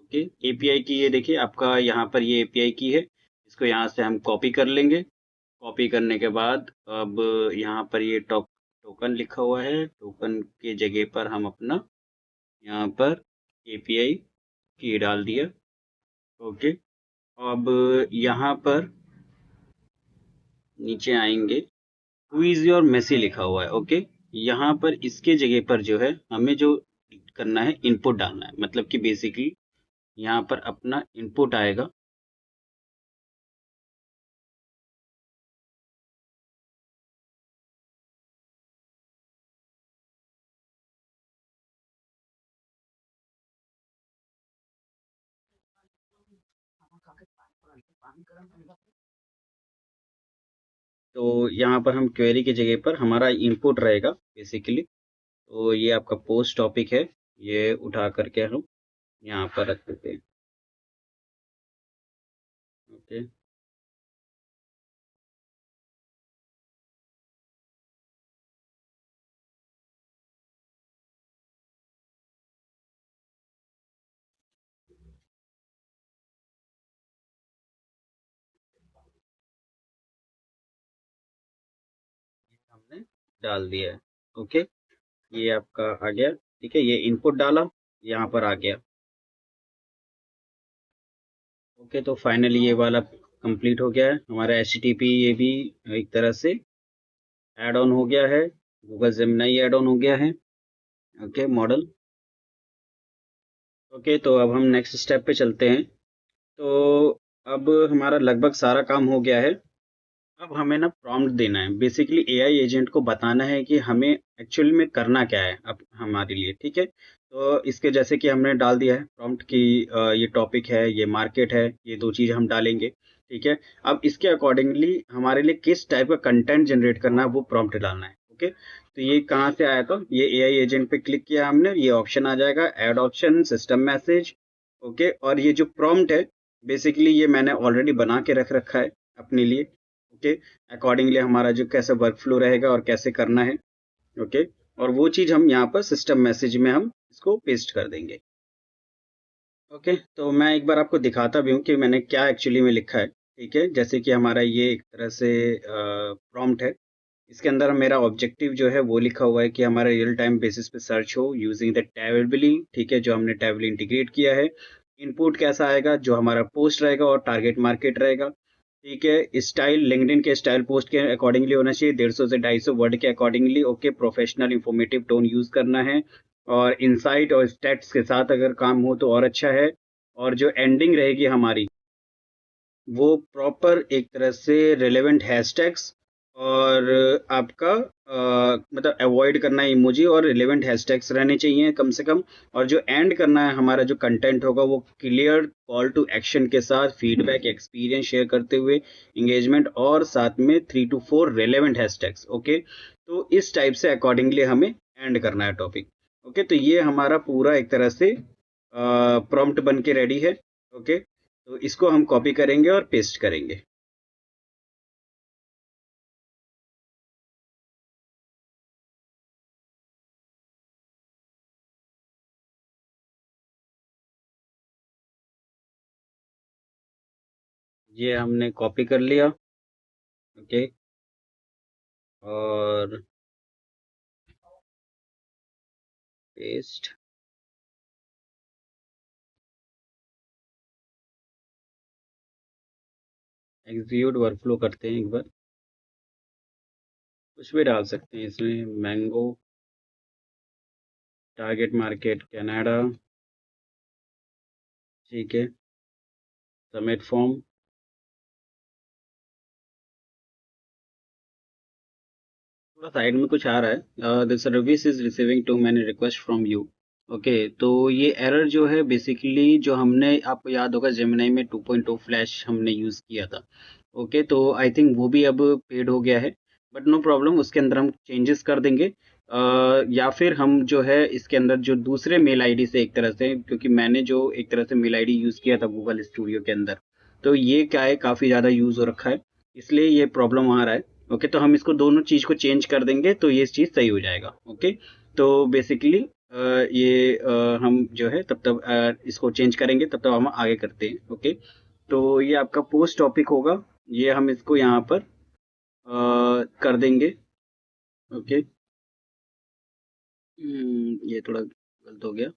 [SPEAKER 1] ओके, एपीआई की ये देखिए आपका यहाँ पर ये एपीआई की है, इसको यहाँ से हम कॉपी कर लेंगे। कॉपी करने के बाद अब यहाँ पर ये टोकन लिखा हुआ है, टोकन के जगह पर हम अपना यहाँ पर एपीआई की डाल दिया। ओके, अब यहाँ पर नीचे आएंगे, हु इज योर मेसी लिखा हुआ है। ओके, यहाँ पर इसके जगह पर जो है हमें जो करना है इनपुट डालना है, मतलब कि बेसिकली यहाँ पर अपना इनपुट आएगा। तो यहाँ पर हम क्वेरी की जगह पर हमारा इनपुट रहेगा बेसिकली। तो ये आपका पोस्ट टॉपिक है, ये उठा करके हम यहाँ पर रख देते हैं। ओके, हमने डाल दिया है। ओके, ये आपका आ गया। ठीक है, ये इनपुट डाला, यहाँ पर आ गया। ओके, तो फाइनली ये वाला कंप्लीट हो गया है हमारा एचटीटीपी। ये भी एक तरह से ऐड ऑन हो गया है, गूगल जेमिनी ऐड ऑन हो गया है। Okay, model. ओके, तो अब हम नेक्स्ट स्टेप पे चलते हैं। तो अब हमारा लगभग सारा काम हो गया है। अब हमें ना प्रॉम्प्ट देना है, बेसिकली एआई एजेंट को बताना है कि हमें एक्चुअल में करना क्या है अब हमारे लिए। ठीक है, तो इसके जैसे कि हमने डाल दिया है प्रॉम्प्ट की, ये टॉपिक है, ये मार्केट है, ये दो चीज़ हम डालेंगे। ठीक है, अब इसके अकॉर्डिंगली हमारे लिए किस टाइप का कंटेंट जनरेट करना है वो प्रॉम्प्ट डालना है। ओके, तो ये कहाँ से आया, तो ये एआई एजेंट पे क्लिक किया हमने, ये ऑप्शन आ जाएगा add option system message. Okay, और ये जो प्रॉम्प्ट है बेसिकली ये मैंने ऑलरेडी बना के रख रखा है अपने लिए। ओके, अकॉर्डिंगली हमारा जो कैसा वर्क फ्लो रहेगा और कैसे करना है। ओके, और वो चीज़ हम यहाँ पर सिस्टम मैसेज में हम इसको पेस्ट कर देंगे। ओके, तो मैं एक बार आपको दिखाता भी हूँ कि मैंने क्या एक्चुअली में लिखा है। ठीक है, जैसे कि हमारा ये एक तरह से प्रॉम्प्ट है, इसके अंदर मेरा ऑब्जेक्टिव जो है वो लिखा हुआ है कि हमारा रियल टाइम बेसिस पे सर्च हो यूजिंग द टैबली। ठीक है, जो हमने टैबली इंटीग्रेट किया है। इनपुट कैसा आएगा, जो हमारा पोस्ट रहेगा और टारगेट मार्केट रहेगा। ठीक है, स्टाइल लिंक्डइन के स्टाइल पोस्ट के अकॉर्डिंगली होना चाहिए, 150 से 250 वर्ड के accordingly. Okay, professional informative tone use करना है, और इनसाइट और स्टेट्स के साथ अगर काम हो तो और अच्छा है। और जो एंडिंग रहेगी हमारी, वो प्रॉपर एक तरह से रिलेवेंट हैशटैग्स और आपका मतलब अवॉइड करना है इमोजी, और रिलेवेंट हैशटैग्स रहने चाहिए कम से कम। और जो एंड करना है हमारा जो कंटेंट होगा वो क्लियर कॉल टू एक्शन के साथ फीडबैक एक्सपीरियंस शेयर करते हुए एंगेजमेंट, और साथ में 3 to 4 रिलेवेंट हैशटैग्स। ओके, तो इस टाइप से अकॉर्डिंगली हमें एंड करना है टॉपिक। ओके, तो ये हमारा पूरा एक तरह से प्रॉम्प्ट बन के रेडी है। ओके, तो इसको हम कॉपी करेंगे और पेस्ट करेंगे। ये हमने कॉपी कर लिया। ओके, और पेस्ट। एग्जीक्यूट वर्कफ्लो करते हैं एक बार, कुछ भी डाल सकते हैं इसमें, मैंगो, टारगेट मार्केट कनाडा। ठीक है, सबमिट फॉर्म। थोड़ा साइड में कुछ आ रहा है, the service is receiving too many request from you. Okay, तो ये एरर जो है बेसिकली जो हमने, आपको याद होगा जेमिनी में 2.0 फ्लैश हमने यूज़ किया था। ओके, तो आई थिंक वो भी अब पेड हो गया है, बट नो प्रॉब्लम, उसके अंदर हम चेंजेस कर देंगे। या फिर हम जो है इसके अंदर जो दूसरे मेल आईडी से एक तरह से, क्योंकि मैंने जो एक तरह से मेल आईडी यूज़ किया था गूगल स्टूडियो के अंदर, तो ये क्या है काफ़ी ज़्यादा यूज़ हो रखा है, इसलिए ये प्रॉब्लम आ रहा है। ओके, तो हम इसको दोनों चीज़ को चेंज कर देंगे तो ये चीज़ सही हो जाएगा। ओके, तो बेसिकली ये हम जो है तब तक इसको चेंज करेंगे, तब तक हम आगे करते हैं। ओके, तो ये आपका पोस्ट टॉपिक होगा, ये हम इसको यहाँ पर कर देंगे। ओके, ये थोड़ा गलत हो गया।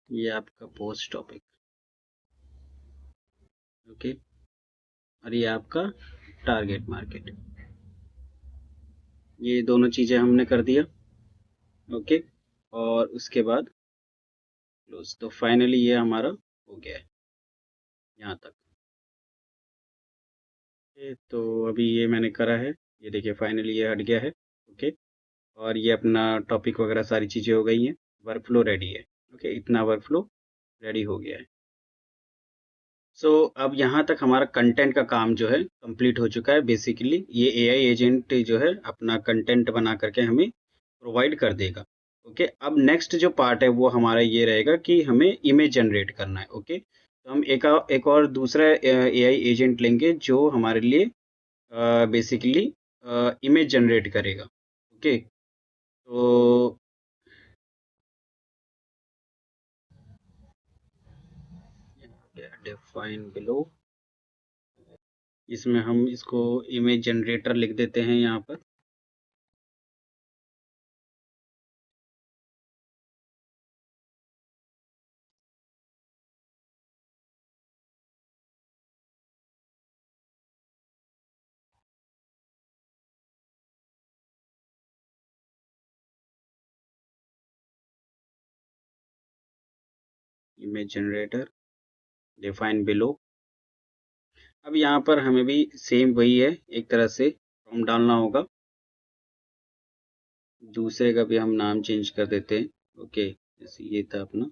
[SPEAKER 1] ये आपका पोस्ट टॉपिक। ओके, और ये आपका टारगेट मार्केट, ये दोनों चीज़ें हमने कर दिया। ओके, और उसके बाद क्लोज, तो फाइनली ये हमारा हो गया है यहाँ तक। तो अभी ये मैंने करा है, ये देखिए फाइनली ये हट गया है। ओके, और ये अपना टॉपिक वगैरह सारी चीज़ें हो गई हैं, वर्कफ्लो रेडी है। ओके, इतना वर्कफ्लो रेडी हो गया है। सो अब यहाँ तक हमारा कंटेंट का काम जो है कंप्लीट हो चुका है। बेसिकली ये एआई एजेंट जो है अपना कंटेंट बना करके हमें प्रोवाइड कर देगा। ओके, अब नेक्स्ट जो पार्ट है वो हमारा ये रहेगा कि हमें इमेज जनरेट करना है। ओके, तो हम एक और दूसरा एआई एजेंट लेंगे जो हमारे लिए बेसिकली इमेज जनरेट करेगा। ओके, तो डिफाइन बिलो, इसमें हम इसको इमेज जनरेटर लिख देते हैं यहाँ पर। Image generator define below. अब यहाँ पर हमें भी सेम वही है, एक तरह से प्रॉम्प्ट डालना होगा। दूसरे का भी हम नाम चेंज कर देते हैं। ओके, जैसे ये था अपना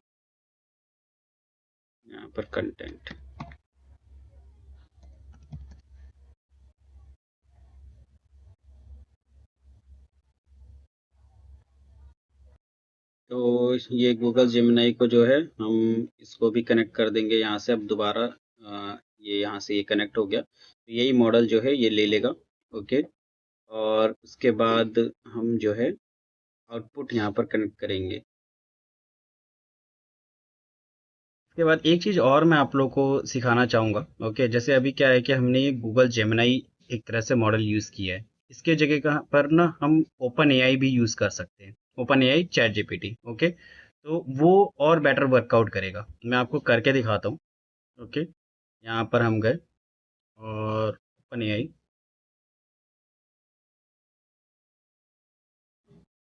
[SPEAKER 1] यहाँ पर कंटेंट। तो ये गूगल जेमिनी को जो है हम इसको भी कनेक्ट कर देंगे यहाँ से। अब दोबारा ये यहाँ से ये कनेक्ट हो गया, तो यही मॉडल जो है ये ले लेगा। ओके, और उसके बाद हम जो है आउटपुट यहाँ पर कनेक्ट करेंगे। इसके बाद एक चीज़ और मैं आप लोग को सिखाना चाहूँगा। ओके, जैसे अभी क्या है कि हमने ये गूगल जेमिनी एक तरह से मॉडल यूज़ किया है, इसके जगह का पर ना हम ओपन एआई भी यूज़ कर सकते हैं, open AI chat GPT. Okay, तो वो और बेटर वर्कआउट करेगा, मैं आपको करके दिखाता हूँ। ओके, यहाँ पर हम गए और ओपन एआई,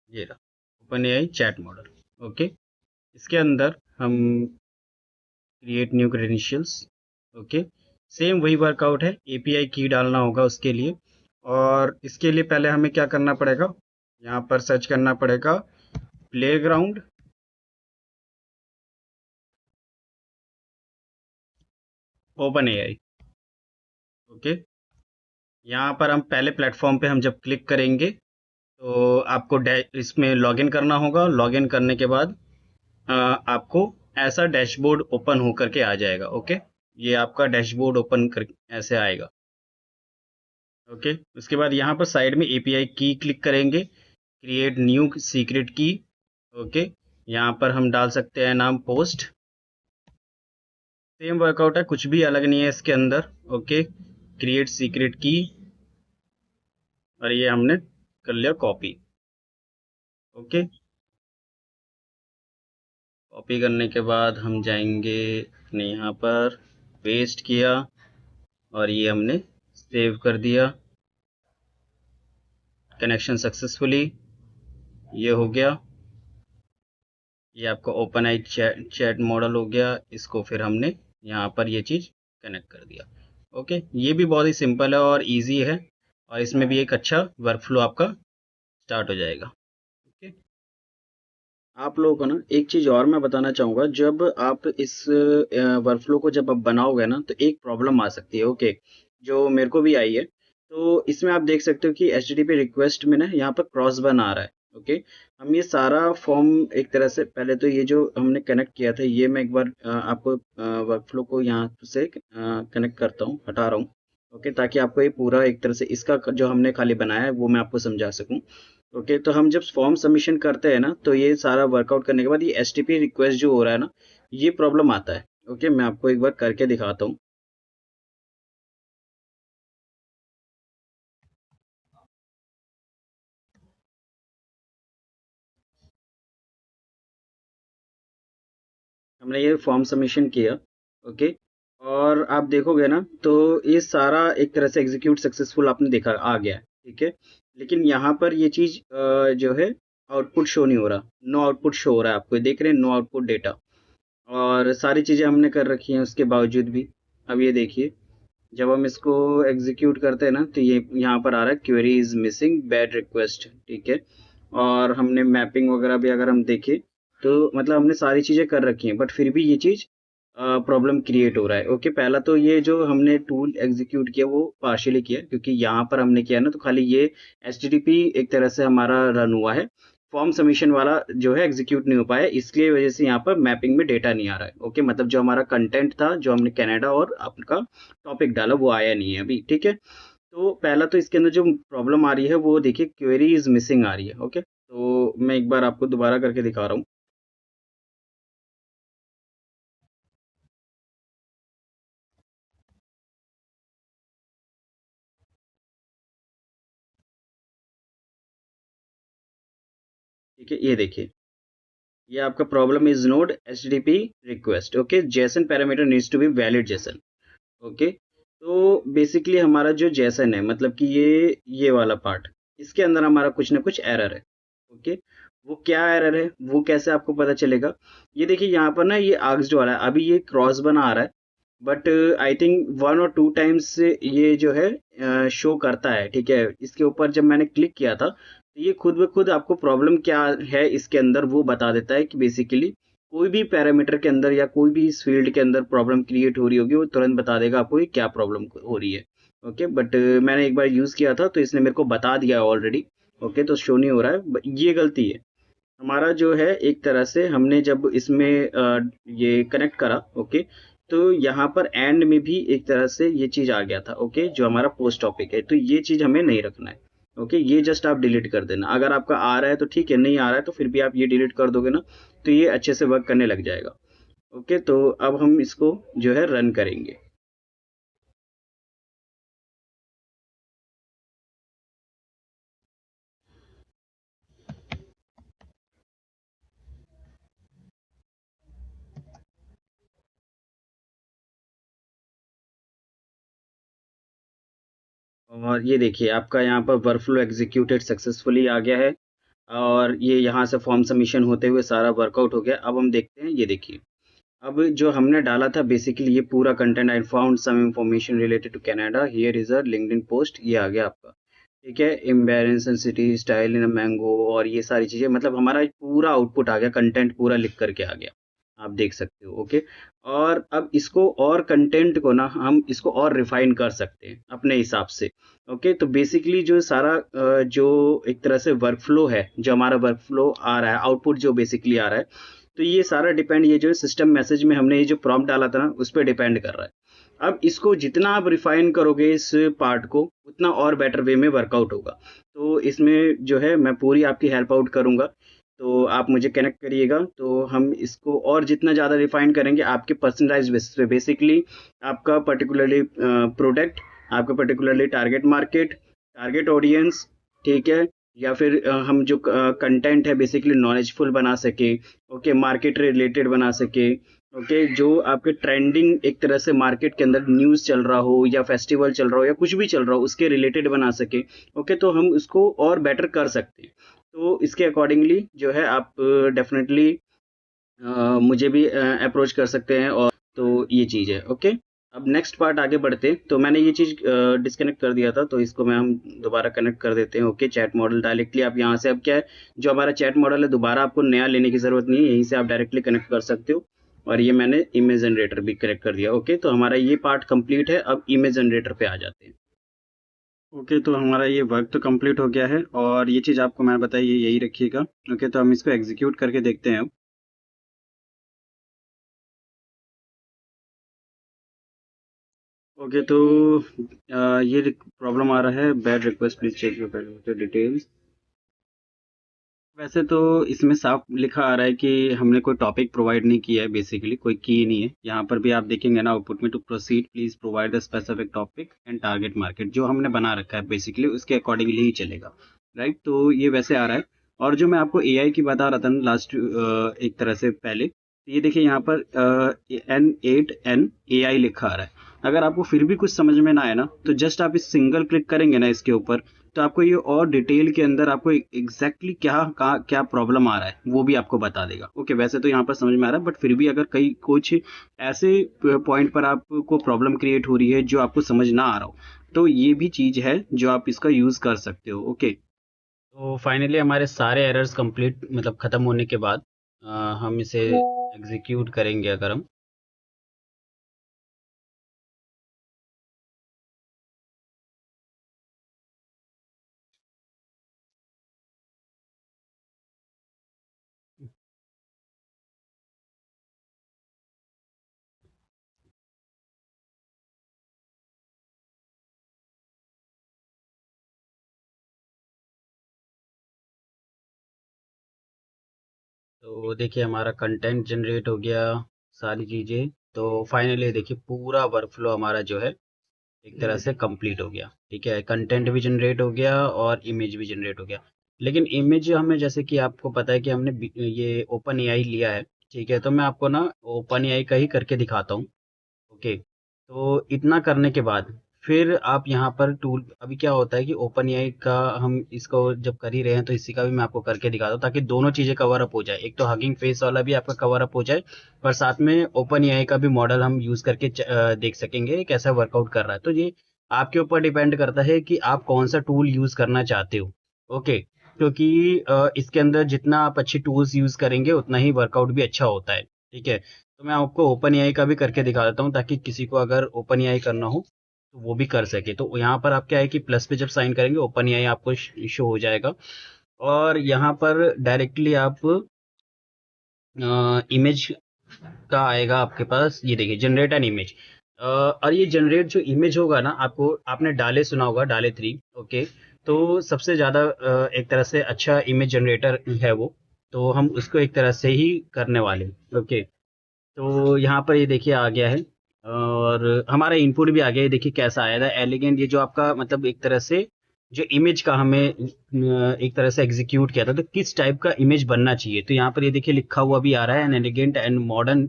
[SPEAKER 1] ये रहा open AI chat model. Okay, इसके अंदर हम create new credentials. Okay, same वही वर्कआउट है, एपीआई की डालना होगा उसके लिए। और इसके लिए पहले हमें क्या करना पड़ेगा, यहाँ पर सर्च करना पड़ेगा प्लेग्राउंड ओपन एआई। ओके, यहाँ पर हम पहले प्लेटफॉर्म पे हम जब क्लिक करेंगे तो आपको इसमें लॉगिन करना होगा। लॉगिन करने के बाद आपको ऐसा डैशबोर्ड ओपन होकर के आ जाएगा। ओके, ये आपका डैशबोर्ड ओपन कर ऐसे आएगा। ओके, उसके बाद यहाँ पर साइड में एपीआई की क्लिक करेंगे, क्रिएट न्यू सीक्रेट की। ओके, यहाँ पर हम डाल सकते हैं नाम पोस्ट। सेम वर्कआउट है, कुछ भी अलग नहीं है इसके अंदर। ओके, क्रिएट सीक्रेट की, और ये हमने कर लिया कॉपी। ओके, कॉपी करने के बाद हम जाएंगे अपने यहाँ पर, पेस्ट किया और ये हमने सेव कर दिया। कनेक्शन सक्सेसफुली, ये हो गया। ये आपका ओपन आई चैट मॉडल हो गया, इसको फिर हमने यहाँ पर ये चीज़ कनेक्ट कर दिया। ओके, ये भी बहुत ही सिंपल है और इजी है, और इसमें भी एक अच्छा वर्कफ्लो आपका स्टार्ट हो जाएगा। ओके, आप लोगों को ना एक चीज़ और मैं बताना चाहूँगा, जब आप इस वर्कफ्लो को जब आप बनाओगे ना तो एक प्रॉब्लम आ सकती है। ओके, जो मेरे को भी आई है। तो इसमें आप देख सकते हो कि HTTP रिक्वेस्ट में ना यहाँ पर क्रॉस बन आ रहा है। ओके, हम ये सारा फॉर्म एक तरह से, पहले तो ये जो हमने कनेक्ट किया था ये मैं एक बार आपको वर्कफ्लो को यहाँ से कनेक्ट करता हूँ, हटा रहा हूँ। ओके, ताकि आपको ये पूरा एक तरह से इसका जो हमने खाली बनाया है वो मैं आपको समझा सकूँ। ओके, तो हम जब फॉर्म सबमिशन करते हैं ना तो ये सारा वर्कआउट करने के बाद ये HTTP रिक्वेस्ट जो हो रहा है ना, ये प्रॉब्लम आता है। ओके, मैं आपको एक बार करके दिखाता हूँ। हमने ये फॉर्म सबमिशन किया। ओके, और आप देखोगे ना तो ये सारा एक तरह से एग्जीक्यूट सक्सेसफुल आपने देखा आ गया है। ठीक है, लेकिन यहाँ पर ये चीज़ जो है आउटपुट शो नहीं हो रहा, नो आउटपुट शो हो रहा है। आपको ये देख रहे हैं, नो आउटपुट डेटा, और सारी चीज़ें हमने कर रखी हैं उसके बावजूद भी। अब ये देखिए, जब हम इसको एग्जीक्यूट करते हैं ना तो ये यहाँ पर आ रहा है query is missing bad request. ठीक है, और हमने मैपिंग वगैरह भी अगर हम देखें तो मतलब हमने सारी चीज़ें कर रखी हैं, बट फिर भी ये चीज़ प्रॉब्लम क्रिएट हो रहा है। ओके, पहला तो ये जो हमने टूल एग्जीक्यूट किया वो पार्शियली किया, क्योंकि यहाँ पर हमने किया ना तो खाली ये HTTP एक तरह से हमारा रन हुआ है, फॉर्म सबमिशन वाला जो है एग्जीक्यूट नहीं हो पाया, इसलिए वजह से यहाँ पर मैपिंग में डेटा नहीं आ रहा है। ओके, मतलब जो हमारा कंटेंट था, जो हमने कनाडा और आपका टॉपिक डाला, वो आया नहीं है अभी। ठीक है, तो पहला तो इसके अंदर जो प्रॉब्लम आ रही है वो देखिए, क्वेरी इज मिसिंग आ रही है। ओके, तो मैं एक बार आपको दोबारा करके दिखा रहा हूँ। ठीक है, ये देखिए, ये आपका problem is node HTTP request. Okay, JSON parameter needs to be valid JSON. Okay, तो बेसिकली हमारा जो जेसन है, मतलब कि ये वाला पार्ट, इसके अंदर हमारा कुछ ना कुछ एरर है। ओके, वो क्या एरर है, वो कैसे आपको पता चलेगा? ये देखिए, यहाँ पर ना ये आर्क्स जो आ रहा है, अभी ये क्रॉस बना आ रहा है, बट आई थिंक 1 और 2 टाइम्स ये जो है शो करता है। ठीक है, इसके ऊपर जब मैंने क्लिक किया था तो ये खुद ब खुद आपको प्रॉब्लम क्या है इसके अंदर वो बता देता है, कि बेसिकली कोई भी पैरामीटर के अंदर या कोई भी इस फील्ड के अंदर प्रॉब्लम क्रिएट हो रही होगी, वो तुरंत बता देगा आपको ये क्या प्रॉब्लम हो रही है। ओके, बट मैंने एक बार यूज़ किया था तो इसने मेरे को बता दिया ऑलरेडी। ओके, तो शो नहीं हो रहा है, ये गलती है हमारा जो है। एक तरह से हमने जब इसमें ये कनेक्ट करा, ओके, तो यहाँ पर एंड में भी एक तरह से ये चीज़ आ गया था। ओके, जो हमारा पोस्ट टॉपिक है, तो ये चीज़ हमें नहीं रखना है। ओके, ये जस्ट आप डिलीट कर देना, अगर आपका आ रहा है तो ठीक है, नहीं आ रहा है तो फिर भी आप ये डिलीट कर दोगे ना तो ये अच्छे से वर्क करने लग जाएगा। ओके, तो अब हम इसको जो है रन करेंगे। और ये देखिए, आपका यहाँ पर वर्कफ्लो एग्जीक्यूटेड सक्सेसफुली आ गया है, और ये यहाँ से फॉर्म सबमिशन होते हुए सारा वर्कआउट हो गया। अब हम देखते हैं, ये देखिए, अब जो हमने डाला था बेसिकली ये पूरा content, I found some information related to Canada, here is a LinkedIn post, ये आ गया आपका। ठीक है, एम्बेरेंस and city style in Mango, और ये सारी चीज़ें, मतलब हमारा पूरा आउटपुट आ गया, कंटेंट पूरा लिख करके आ गया, आप देख सकते हो। ओके, और अब इसको और कंटेंट को ना हम इसको और रिफाइन कर सकते हैं अपने हिसाब से। ओके, तो बेसिकली जो सारा जो एक तरह से वर्कफ्लो है, जो हमारा वर्कफ्लो आ रहा है, आउटपुट जो बेसिकली आ रहा है, तो ये सारा डिपेंड, ये जो सिस्टम मैसेज में हमने ये जो प्रॉम्प्ट डाला था ना उस पर डिपेंड कर रहा है। अब इसको जितना आप रिफाइन करोगे इस पार्ट को, उतना और बेटर वे में वर्कआउट होगा। तो इसमें जो है मैं पूरी आपकी हेल्प आउट करूंगा, तो आप मुझे कनेक्ट करिएगा, तो हम इसको और जितना ज़्यादा रिफाइन करेंगे आपके पर्सनलाइज बेसिस पे, बेसिकली आपका पर्टिकुलरली प्रोडक्ट, आपका particularly target market, target audience, ठीक है, या फिर हम जो कंटेंट है बेसिकली नॉलेजफुल बना सके, ओके, मार्केट रिलेटेड बना सके, ओके, जो आपके ट्रेंडिंग एक तरह से मार्केट के अंदर न्यूज़ चल रहा हो या फेस्टिवल चल रहा हो या कुछ भी चल रहा हो उसके रिलेटेड बना सके। ओके, तो हम उसको और बेटर कर सकते हैं। तो इसके अकॉर्डिंगली जो है आप डेफिनेटली मुझे भी अप्रोच कर सकते हैं। और तो ये चीज़ है। ओके, अब नेक्स्ट पार्ट आगे बढ़ते हैं। तो मैंने ये चीज़ डिस्कनेक्ट कर दिया था, तो इसको मैं हम दोबारा कनेक्ट कर देते हैं। ओके, चैट मॉडल डायरेक्टली आप यहाँ से, अब क्या है, जो हमारा चैट मॉडल है दोबारा आपको नया लेने की ज़रूरत नहीं है, यहीं से आप डायरेक्टली कनेक्ट कर सकते हो। और ये मैंने इमेज जनरेटर भी कनेक्ट कर दिया। ओके, तो हमारा ये पार्ट कंप्लीट है। अब इमेज जनरेटर पे आ जाते हैं। ओके, तो हमारा ये वर्क तो कंप्लीट हो गया है, और ये चीज़ आपको मैं बताइए यही रखिएगा। ओके, तो हम इसको एग्जीक्यूट करके देखते हैं अब। ओके, तो ये प्रॉब्लम आ रहा है, bad request please check your details. वैसे तो इसमें साफ लिखा आ रहा है कि हमने कोई टॉपिक प्रोवाइड नहीं किया है, बेसिकली कोई की नहीं है। यहाँ पर भी आप देखेंगे ना आउटपुट में, to proceed please provide the specific topic and target market, जो हमने बना रखा है बेसिकली उसके अकॉर्डिंगली ही चलेगा। राइट, तो ये वैसे आ रहा है। और जो मैं आपको एआई की बता रहा था ना लास्ट एक तरह से पहले, तो ये देखिए यहाँ पर N8N AI लिखा आ रहा है। अगर आपको फिर भी कुछ समझ में ना आए ना, तो जस्ट आप इस सिंगल क्लिक करेंगे ना इसके ऊपर, तो आपको ये और डिटेल के अंदर आपको एग्जैक्टली क्या प्रॉब्लम आ रहा है वो भी आपको बता देगा। ओके, वैसे तो यहाँ पर समझ में आ रहा है, बट फिर भी अगर कई कुछ ऐसे पॉइंट पर आपको प्रॉब्लम क्रिएट हो रही है जो आपको समझ ना आ रहा हो, तो ये भी चीज है जो आप इसका यूज कर सकते हो। ओके, तो फाइनली हमारे सारे एरर्स कंप्लीट मतलब खत्म होने के बाद हम इसे एग्जीक्यूट करेंगे। अगर हम तो देखिए हमारा कंटेंट जनरेट हो गया, सारी चीज़ें। तो फाइनली देखिए पूरा वर्कफ्लो हमारा जो है एक तरह से कंप्लीट हो गया। ठीक है, कंटेंट भी जनरेट हो गया और इमेज भी जनरेट हो गया। लेकिन इमेज हमें, जैसे कि आपको पता है कि हमने ये ओपन एआई लिया है। ठीक है, तो मैं आपको ना ओपन एआई का ही करके दिखाता हूँ। ओके, तो इतना करने के बाद फिर आप यहाँ पर टूल, अभी क्या होता है कि ओपन एआई का हम इसको जब कर ही रहे हैं तो इसी का भी मैं आपको करके दिखाता हूँ, ताकि दोनों चीज़ें कवर अप हो जाए। एक तो हगिंग फेस वाला भी आपका कवर अप हो जाए, और साथ में ओपन एआई का भी मॉडल हम यूज़ करके देख सकेंगे कैसा वर्कआउट कर रहा है। तो ये आपके ऊपर डिपेंड करता है कि आप कौन सा टूल यूज़ करना चाहते हो। ओके, क्योंकि इसके अंदर जितना आप अच्छी टूल्स यूज़ करेंगे उतना ही वर्कआउट भी अच्छा होता है। ठीक है, तो मैं आपको ओपन एआई का भी करके दिखा देता हूँ, ताकि किसी को अगर ओपन एआई करना हो तो वो भी कर सके। तो यहाँ पर आप क्या है कि प्लस पे जब साइन करेंगे ओपन एआई आपको शो हो जाएगा, और यहाँ पर डायरेक्टली आप इमेज का आएगा आपके पास। ये देखिए जनरेट एन इमेज, और ये जनरेट जो इमेज होगा ना, आपको आपने डाले सुना होगा, डाले 3। ओके, तो सबसे ज़्यादा एक तरह से अच्छा इमेज जनरेटर है वो, तो हम उसको एक तरह से ही करने वाले हैं। ओके, तो यहाँ पर ये देखिए आ गया है, और हमारा इनपुट भी आ गया है। देखिए कैसा आया था, एलिगेंट। ये जो आपका मतलब एक तरह से जो इमेज का हमें एक तरह से एग्जीक्यूट किया था, तो किस टाइप का इमेज बनना चाहिए, तो यहाँ पर ये देखिए लिखा हुआ भी आ रहा है, an elegant and modern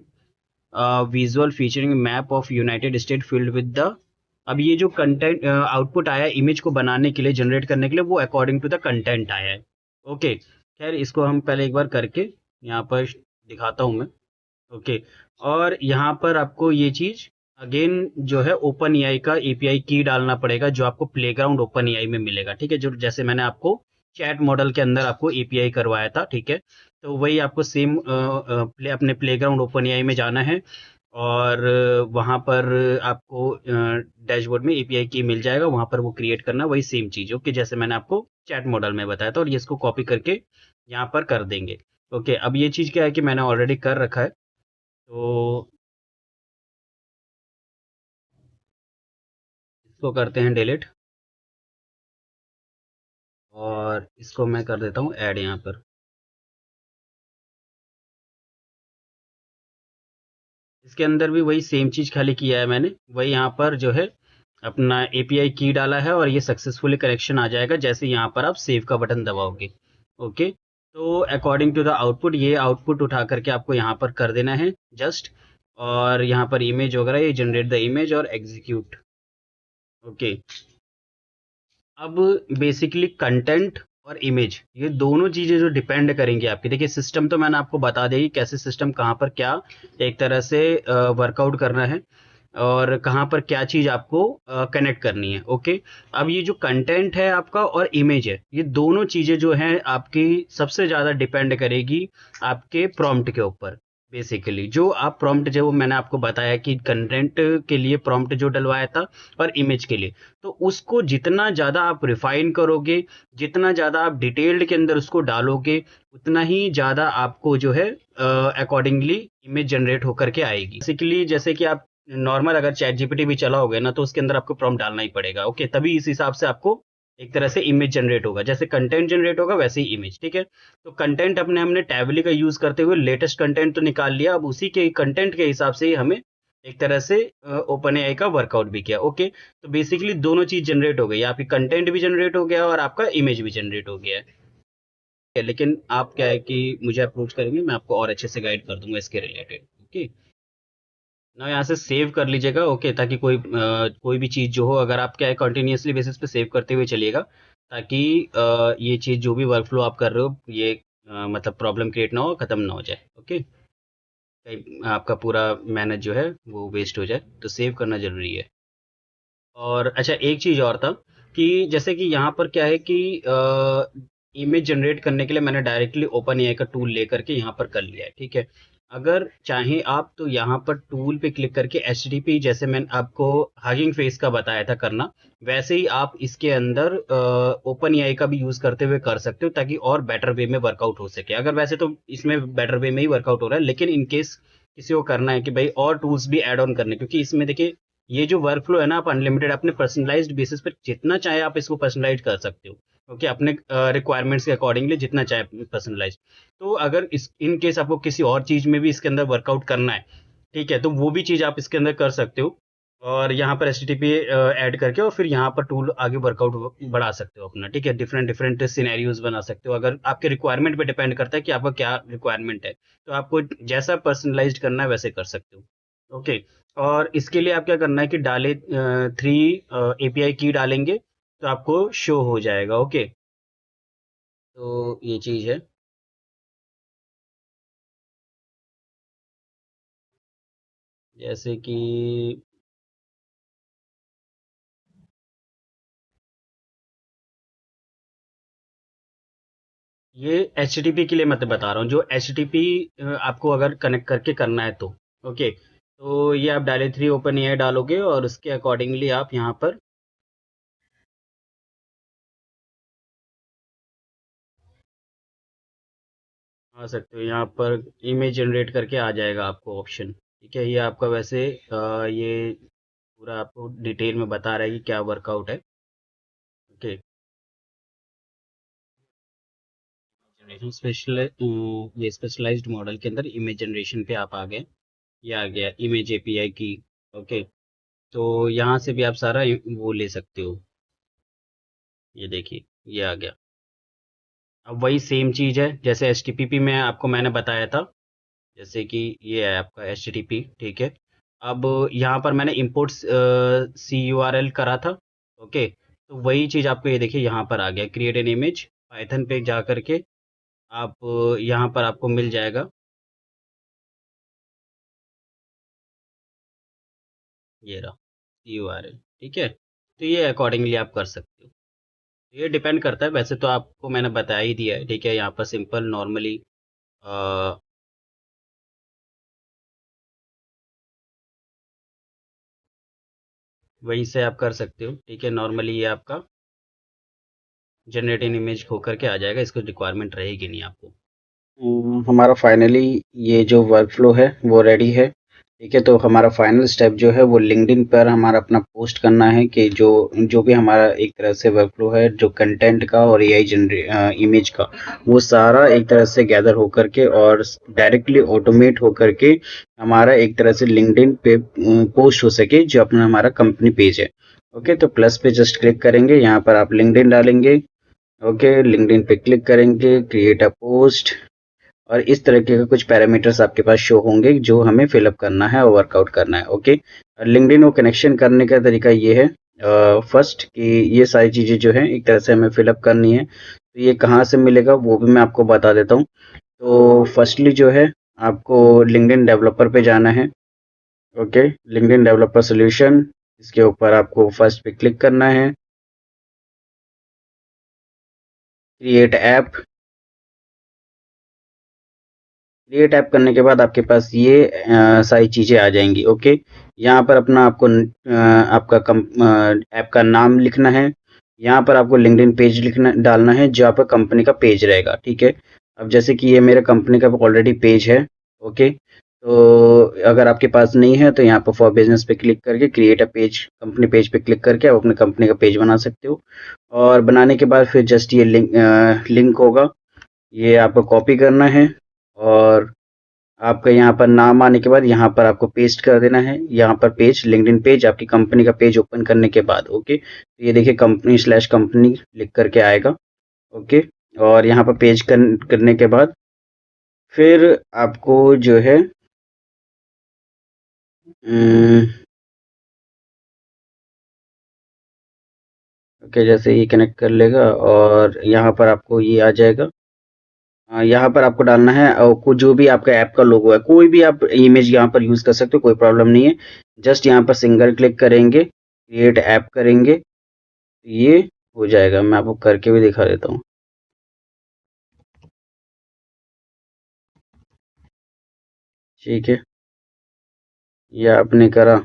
[SPEAKER 1] visual featuring map of united state filled with the. अब ये जो कंटेंट आउटपुट आया इमेज को बनाने के लिए, जनरेट करने के लिए, वो अकॉर्डिंग टू द कंटेंट आया है। ओके, खैर इसको हम पहले एक बार करके यहाँ पर दिखाता हूँ मैं। ओके, और यहाँ पर आपको ये चीज अगेन जो है ओपन एआई का एपीआई की डालना पड़ेगा, जो आपको प्लेग्राउंड ओपन एआई में मिलेगा। ठीक है, जो जैसे मैंने आपको चैट मॉडल के अंदर आपको एपीआई करवाया था। ठीक है, तो वही आपको सेम अपने प्लेग्राउंड ओपन एआई में जाना है, और वहाँ पर आपको डैशबोर्ड में एपीआई की मिल जाएगा, वहाँ पर वो क्रिएट करना, वही सेम चीज। ओके, जैसे मैंने आपको चैट मॉडल में बताया था, और ये इसको कॉपी करके यहाँ पर कर देंगे। ओके, अब ये चीज क्या है कि मैंने ऑलरेडी कर रखा है, तो इसको करते हैं डिलीट, और इसको मैं कर देता हूँ ऐड यहाँ पर। इसके अंदर भी वही सेम चीज़ खाली किया है मैंने, वही यहाँ पर जो है अपना एपीआई की डाला है, और ये सक्सेसफुली कनेक्शन आ जाएगा जैसे यहाँ पर आप सेव का बटन दबाओगे। ओके, तो अकॉर्डिंग टू द आउटपुट, ये आउटपुट उठा करके आपको यहाँ पर कर देना है जस्ट, और यहाँ पर इमेज वगैरह, ये जनरेट द इमेज और एग्जीक्यूट। ओके, अब बेसिकली कंटेंट और इमेज, ये दोनों चीज़ें जो डिपेंड करेंगी आपकी, देखिए सिस्टम तो मैंने आपको बता दी कैसे सिस्टम कहाँ पर क्या एक तरह से वर्कआउट करना है और कहाँ पर क्या चीज़ आपको कनेक्ट करनी है। ओके, अब ये जो कंटेंट है आपका और इमेज है, ये दोनों चीज़ें जो हैं आपकी सबसे ज़्यादा डिपेंड करेगी आपके प्रॉम्प्ट के ऊपर। बेसिकली जो आप प्रॉम्प्ट, जो मैंने आपको बताया कि कंटेंट के लिए प्रॉम्प्ट जो डलवाया था और इमेज के लिए, तो उसको जितना ज़्यादा आप रिफाइन करोगे, जितना ज़्यादा आप डिटेल्ड के अंदर उसको डालोगे, उतना ही ज़्यादा आपको जो है अकॉर्डिंगली इमेज जनरेट होकर के आएगी। बेसिकली जैसे कि आप नॉर्मल अगर चैट जीपीटी भी चला होगा ना, तो उसके अंदर आपको प्रॉम्प्ट डालना ही पड़ेगा। ओके, तभी इस हिसाब से आपको एक तरह से इमेज जनरेट होगा, जैसे कंटेंट जनरेट होगा वैसे ही इमेज। ठीक है, तो कंटेंट हमने टैबली का यूज करते हुए लेटेस्ट कंटेंट तो निकाल लिया, अब उसी के कंटेंट के हिसाब से ही हमें एक तरह से ओपन एआई का वर्कआउट भी किया। ओके, तो बेसिकली दोनों चीज जनरेट हो गई, आपकी कंटेंट भी जनरेट हो गया और आपका इमेज भी जनरेट हो गया है। लेकिन आप क्या है कि मुझे अप्रोच करेंगे, मैं आपको और अच्छे से गाइड कर दूंगा इसके रिलेटेड। ओके ना, यहाँ से सेव कर लीजिएगा। ओके, ताकि कोई भी चीज़ जो हो, अगर आप क्या है कंटिन्यूसली बेसिस पे सेव करते हुए चलिएगा, ताकि ये चीज़ जो भी वर्कफ्लो आप कर रहे हो, ये मतलब प्रॉब्लम क्रिएट ना हो, ख़त्म ना हो जाए। ओके, कहीं आपका पूरा मेहनत जो है वो वेस्ट हो जाए, तो सेव करना ज़रूरी है। और अच्छा, एक चीज़ और था कि जैसे कि यहाँ पर क्या है कि इमेज जनरेट करने के लिए मैंने डायरेक्टली ओपन एआई का टूल लेकर के यहाँ पर कर लिया है। ठीक है, अगर चाहें आप तो यहाँ पर टूल पे क्लिक करके एचटीटीपी, जैसे मैंने आपको हगिंग फेस का बताया था करना, वैसे ही आप इसके अंदर ओपन एआई का भी यूज़ करते हुए कर सकते हो, ताकि और बेटर वे में वर्कआउट हो सके। अगर वैसे तो इसमें बेटर वे में ही वर्कआउट हो रहा है, लेकिन इन केस किसी को करना है कि भाई और टूल्स भी ऐड ऑन करने, क्योंकि इसमें देखिए ये जो वर्क फ्लो है ना, आप अनलिमिटेड अपने पर्सनलाइज्ड बेसिस पर जितना चाहे आप इसको पर्सनलाइज कर सकते हो। ओके, अपने रिक्वायरमेंट्स के अकॉर्डिंगली जितना चाहे पर्सनलाइज। तो अगर इस इन केस आपको किसी और चीज़ में भी इसके अंदर वर्कआउट करना है, ठीक है, तो वो भी चीज़ आप इसके अंदर कर सकते हो। और यहाँ पर एच ऐड करके और फिर यहाँ पर टूल आगे वर्कआउट बढ़ा सकते हो अपना। ठीक है, डिफरेंट डिफरेंट सिनेरियोज बना सकते हो, अगर आपके रिक्वायरमेंट पे डिपेंड करता है कि आपका क्या रिक्वायरमेंट है, तो आपको जैसा पर्सनलाइज करना है वैसे कर सकते हो। ओके, और इसके लिए आप क्या करना है कि डाले 3 एपीआई की डालेंगे तो आपको शो हो जाएगा। ओके, तो ये चीज़ है। जैसे कि ये एच के लिए मैं तो बता रहा हूँ, जो एच आपको अगर कनेक्ट करके करना है तो। ओके, तो ये आप डाले 3 ओपन एआई डालोगे और उसके अकॉर्डिंगली आप यहाँ पर आ सकते हो, यहाँ पर इमेज जनरेट करके आ जाएगा आपको ऑप्शन। ठीक है, ये आपका वैसे ये पूरा आपको डिटेल में बता रहा है कि क्या वर्कआउट है। ओके, जनरेशन स्पेशल, ये स्पेशलाइज्ड मॉडल के अंदर इमेज जनरेशन पे आप आ गए। ये आ गया इमेज एपीआई की। ओके, तो यहाँ से भी आप सारा वो ले सकते हो। ये देखिए, ये आ गया। अब वही सेम चीज़ है जैसे एच में आपको मैंने बताया था, जैसे कि ये है आपका एच। ठीक है, अब यहाँ पर मैंने इम्पोर्ट CURL करा था। ओके, तो वही चीज़ आपको ये देखिए यहाँ पर आ गया, क्रिएट एन इमेज, पाइथन पे जा करके आप यहाँ पर आपको मिल जाएगा। ये रहा CURL। ठीक है, तो ये अकॉर्डिंगली आप कर सकते हो। ये डिपेंड करता है, वैसे तो आपको मैंने बता ही दिया है। ठीक है, यहाँ पर सिंपल नॉर्मली वहीं से आप कर सकते हो। ठीक है, नॉर्मली ये आपका जनरेट इन इमेज होकर के आ जाएगा, इसको रिक्वायरमेंट रहेगी नहीं आपको। हमारा फाइनली ये जो वर्कफ्लो है वो रेडी है। ठीक है, तो हमारा फाइनल स्टेप जो है वो लिंक्डइन पर हमारा अपना पोस्ट करना है कि जो जो भी हमारा एक तरह से वर्कफ्लो है, जो कंटेंट का और एआई जनरे इमेज का, वो सारा एक तरह से गैदर होकर के और डायरेक्टली ऑटोमेट होकर के हमारा एक तरह से लिंक्डइन पे पोस्ट हो सके, जो अपना हमारा कंपनी पेज है। ओके, तो प्लस पे जस्ट क्लिक करेंगे, यहाँ पर आप लिंक्डइन डालेंगे। ओके, लिंक्डइन पे क्लिक करेंगे, क्रिएट अ पोस्ट, और इस तरह के कुछ पैरामीटर्स आपके पास शो होंगे जो हमें फिलअप करना है और वर्कआउट करना है। ओके, लिंक्डइन को कनेक्शन करने का तरीका ये है, फर्स्ट कि ये सारी चीज़ें जो है एक तरह से हमें फिलअप करनी है। तो ये कहाँ से मिलेगा वो भी मैं आपको बता देता हूँ। तो फर्स्टली जो है आपको लिंक्डइन डेवलपर पे जाना है। ओके, लिंक्डइन डेवलपर सॉल्यूशन, इसके ऊपर आपको फर्स्ट पे क्लिक करना है, क्रिएट ऐप। क्रिएट ऐप करने के बाद आपके पास ये सारी चीज़ें आ जाएंगी। ओके, यहाँ पर अपना आपको आपका ऐप का नाम लिखना है। यहाँ पर आपको लिंक्डइन पेज लिखना डालना है जो आपका कंपनी का पेज रहेगा। ठीक है, अब जैसे कि ये मेरे कंपनी का ऑलरेडी पेज है। ओके, तो अगर आपके पास नहीं है तो यहाँ पर फॉर बिजनेस पे क्लिक करके create a page, company page पे क्लिक करके आप अपने कंपनी का पेज बना सकते हो। और बनाने के बाद फिर जस्ट ये लिंक होगा, ये आपको कॉपी करना है और आपका यहाँ पर नाम आने के बाद यहाँ पर आपको पेस्ट कर देना है। यहाँ पर पेज, लिंक्डइन पेज, आपकी कंपनी का पेज ओपन करने के बाद। ओके, तो ये देखिए कंपनी/कंपनी लिख करके आएगा। ओके, और यहाँ पर पेज करने के बाद फिर आपको जो है ओके, जैसे ये कनेक्ट कर लेगा और यहाँ पर आपको ये आ जाएगा। यहाँ पर आपको डालना है और जो भी आपका ऐप का लोगो है, कोई भी आप इमेज यहाँ पर यूज़ कर सकते हो, कोई प्रॉब्लम नहीं है। जस्ट यहाँ पर सिंगल क्लिक करेंगे, क्रिएट ऐप करेंगे, ये हो जाएगा। मैं आपको करके भी दिखा देता हूँ। ठीक है, ये आपने करा।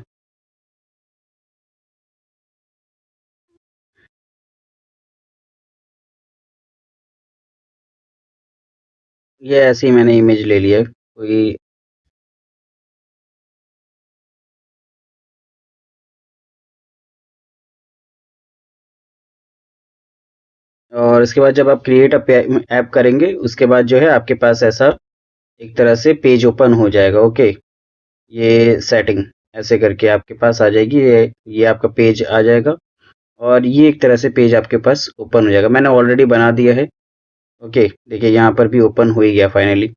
[SPEAKER 1] ये ऐसे ही मैंने इमेज ले लिया है कोई। और इसके बाद जब आप क्रिएट ऐप करेंगे उसके बाद जो है आपके पास ऐसा एक तरह से पेज ओपन हो जाएगा। ओके, ये सेटिंग ऐसे करके आपके पास आ जाएगी। ये आपका पेज आ जाएगा और ये एक तरह से पेज आपके पास ओपन हो जाएगा। मैंने ऑलरेडी बना दिया है। ओके, देखिए यहाँ पर भी ओपन हो ही गया फाइनली।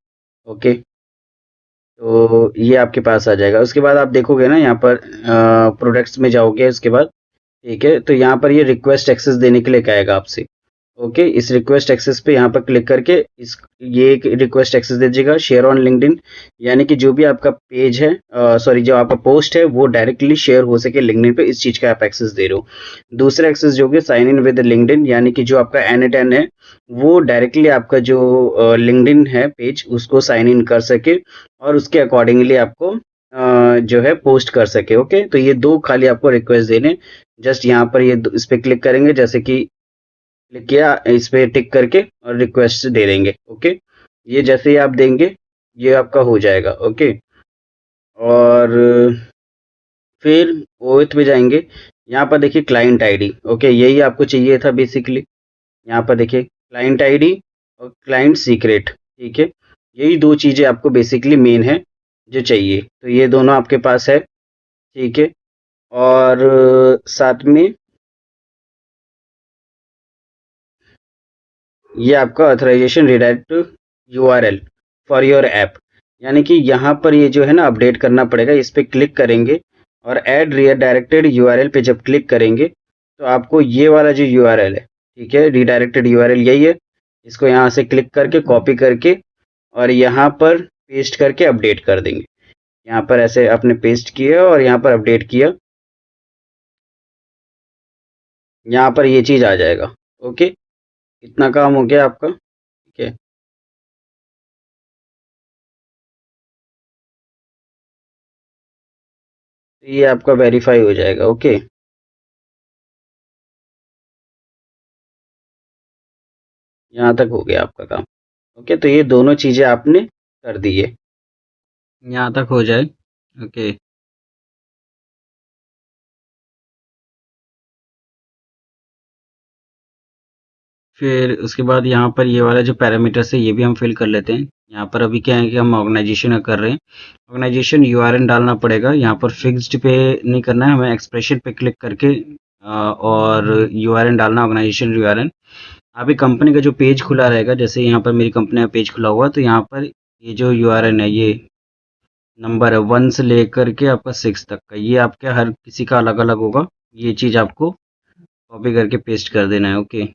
[SPEAKER 1] ओके, तो ये आपके पास आ जाएगा। उसके बाद आप देखोगे ना यहाँ पर प्रोडक्ट्स में जाओगे उसके बाद। ठीक है, तो यहाँ पर ये रिक्वेस्ट एक्सेस देने के लिए कहेगा आपसे। ओके, इस रिक्वेस्ट एक्सेस पे यहाँ पर क्लिक करके इस ये एक रिक्वेस्ट एक्सेस दे दीजिएगा, शेयर ऑन लिंक्डइन, यानी कि जो भी आपका पेज है, सॉरी, जो आपका पोस्ट है वो डायरेक्टली शेयर हो सके लिंक्डइन पे, इस चीज का आप एक्सेस दे रहे हो। दूसरा एक्सेस जो है साइन इन विद लिंक्डइन, यानी कि जो आपका N10 है वो डायरेक्टली आपका जो लिंक्डइन है पेज उसको साइन इन कर सके और उसके अकॉर्डिंगली आपको जो है पोस्ट कर सके। ओके, तो ये दो खाली आपको रिक्वेस्ट देने। जस्ट यहाँ पर ये इस पे क्लिक करेंगे, जैसे कि क्लिक किया, इस पे टिक करके और रिक्वेस्ट दे देंगे। ओके, ये जैसे ही आप देंगे ये आपका हो जाएगा। ओके, और फिर ओएथ पे जाएंगे। यहाँ पर देखिए क्लाइंट आईडी। ओके, यही आपको चाहिए था बेसिकली। यहाँ पर देखिए क्लाइंट आईडी और क्लाइंट सीक्रेट। ठीक है, यही दो चीजें आपको बेसिकली मेन है जो चाहिए, तो ये दोनों आपके पास है। ठीक है, और साथ में ये आपका authorization redirect URL for your app, यानी कि यहाँ पर ये जो है ना अपडेट करना पड़ेगा। इस पे क्लिक करेंगे और ऐड रीडायरेक्टेड यूआरएल पे जब क्लिक करेंगे तो आपको ये वाला जो यूआरएल है, ठीक है, रीडायरेक्टेड यूआरएल यही है, इसको यहाँ से क्लिक करके कॉपी करके और यहाँ पर पेस्ट करके अपडेट कर देंगे। यहाँ पर ऐसे आपने पेस्ट किया और यहाँ पर अपडेट किया, यहाँ पर ये चीज़ आ जाएगा। ओके, इतना काम हो गया आपका। ठीक है, तो ये आपका वेरीफाई हो जाएगा। ओके, यहाँ तक हो गया आपका काम। ओके, तो ये दोनों चीज़ें आपने कर दी है, यहाँ तक हो जाए। ओके, फिर उसके बाद यहाँ पर ये वाला जो पैरामीटर्स है ये भी हम फिल कर लेते हैं। यहाँ पर अभी क्या है कि हम ऑर्गेनाइजेशन कर रहे हैं, ऑर्गेनाइजेशन यूआरएन डालना पड़ेगा। यहाँ पर फिक्स्ड पे नहीं करना है हमें, एक्सप्रेशन पे क्लिक करके और यूआरएन डालना, ऑर्गेनाइजेशन यूआरएन। अभी कंपनी का जो पेज खुला रहेगा, जैसे यहाँ पर मेरी कंपनी का पेज खुला हुआ, तो यहाँ पर ये जो यूआरएन है, ये नंबर है 1 से लेकर के आपका 6 तक का, ये आपके हर किसी का अलग अलग होगा। ये चीज़ आपको कॉपी करके पेस्ट कर देना है। ओके,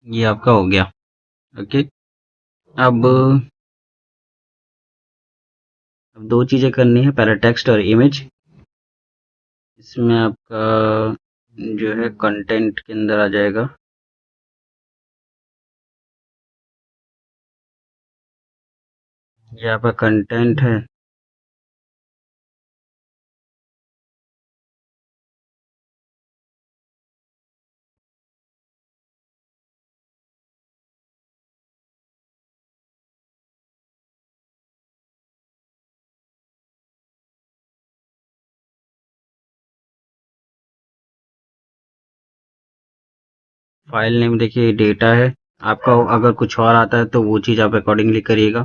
[SPEAKER 1] ये आपका हो गया। ओके। अब अब दो चीज़ें करनी है, पहले टेक्स्ट और इमेज। इसमें आपका जो है कंटेंट के अंदर आ जाएगा। ये आपका कंटेंट है। फाइल नेम देखिए डेटा है आपका। अगर कुछ और आता है तो वो चीज़ आप अकॉर्डिंगली करिएगा।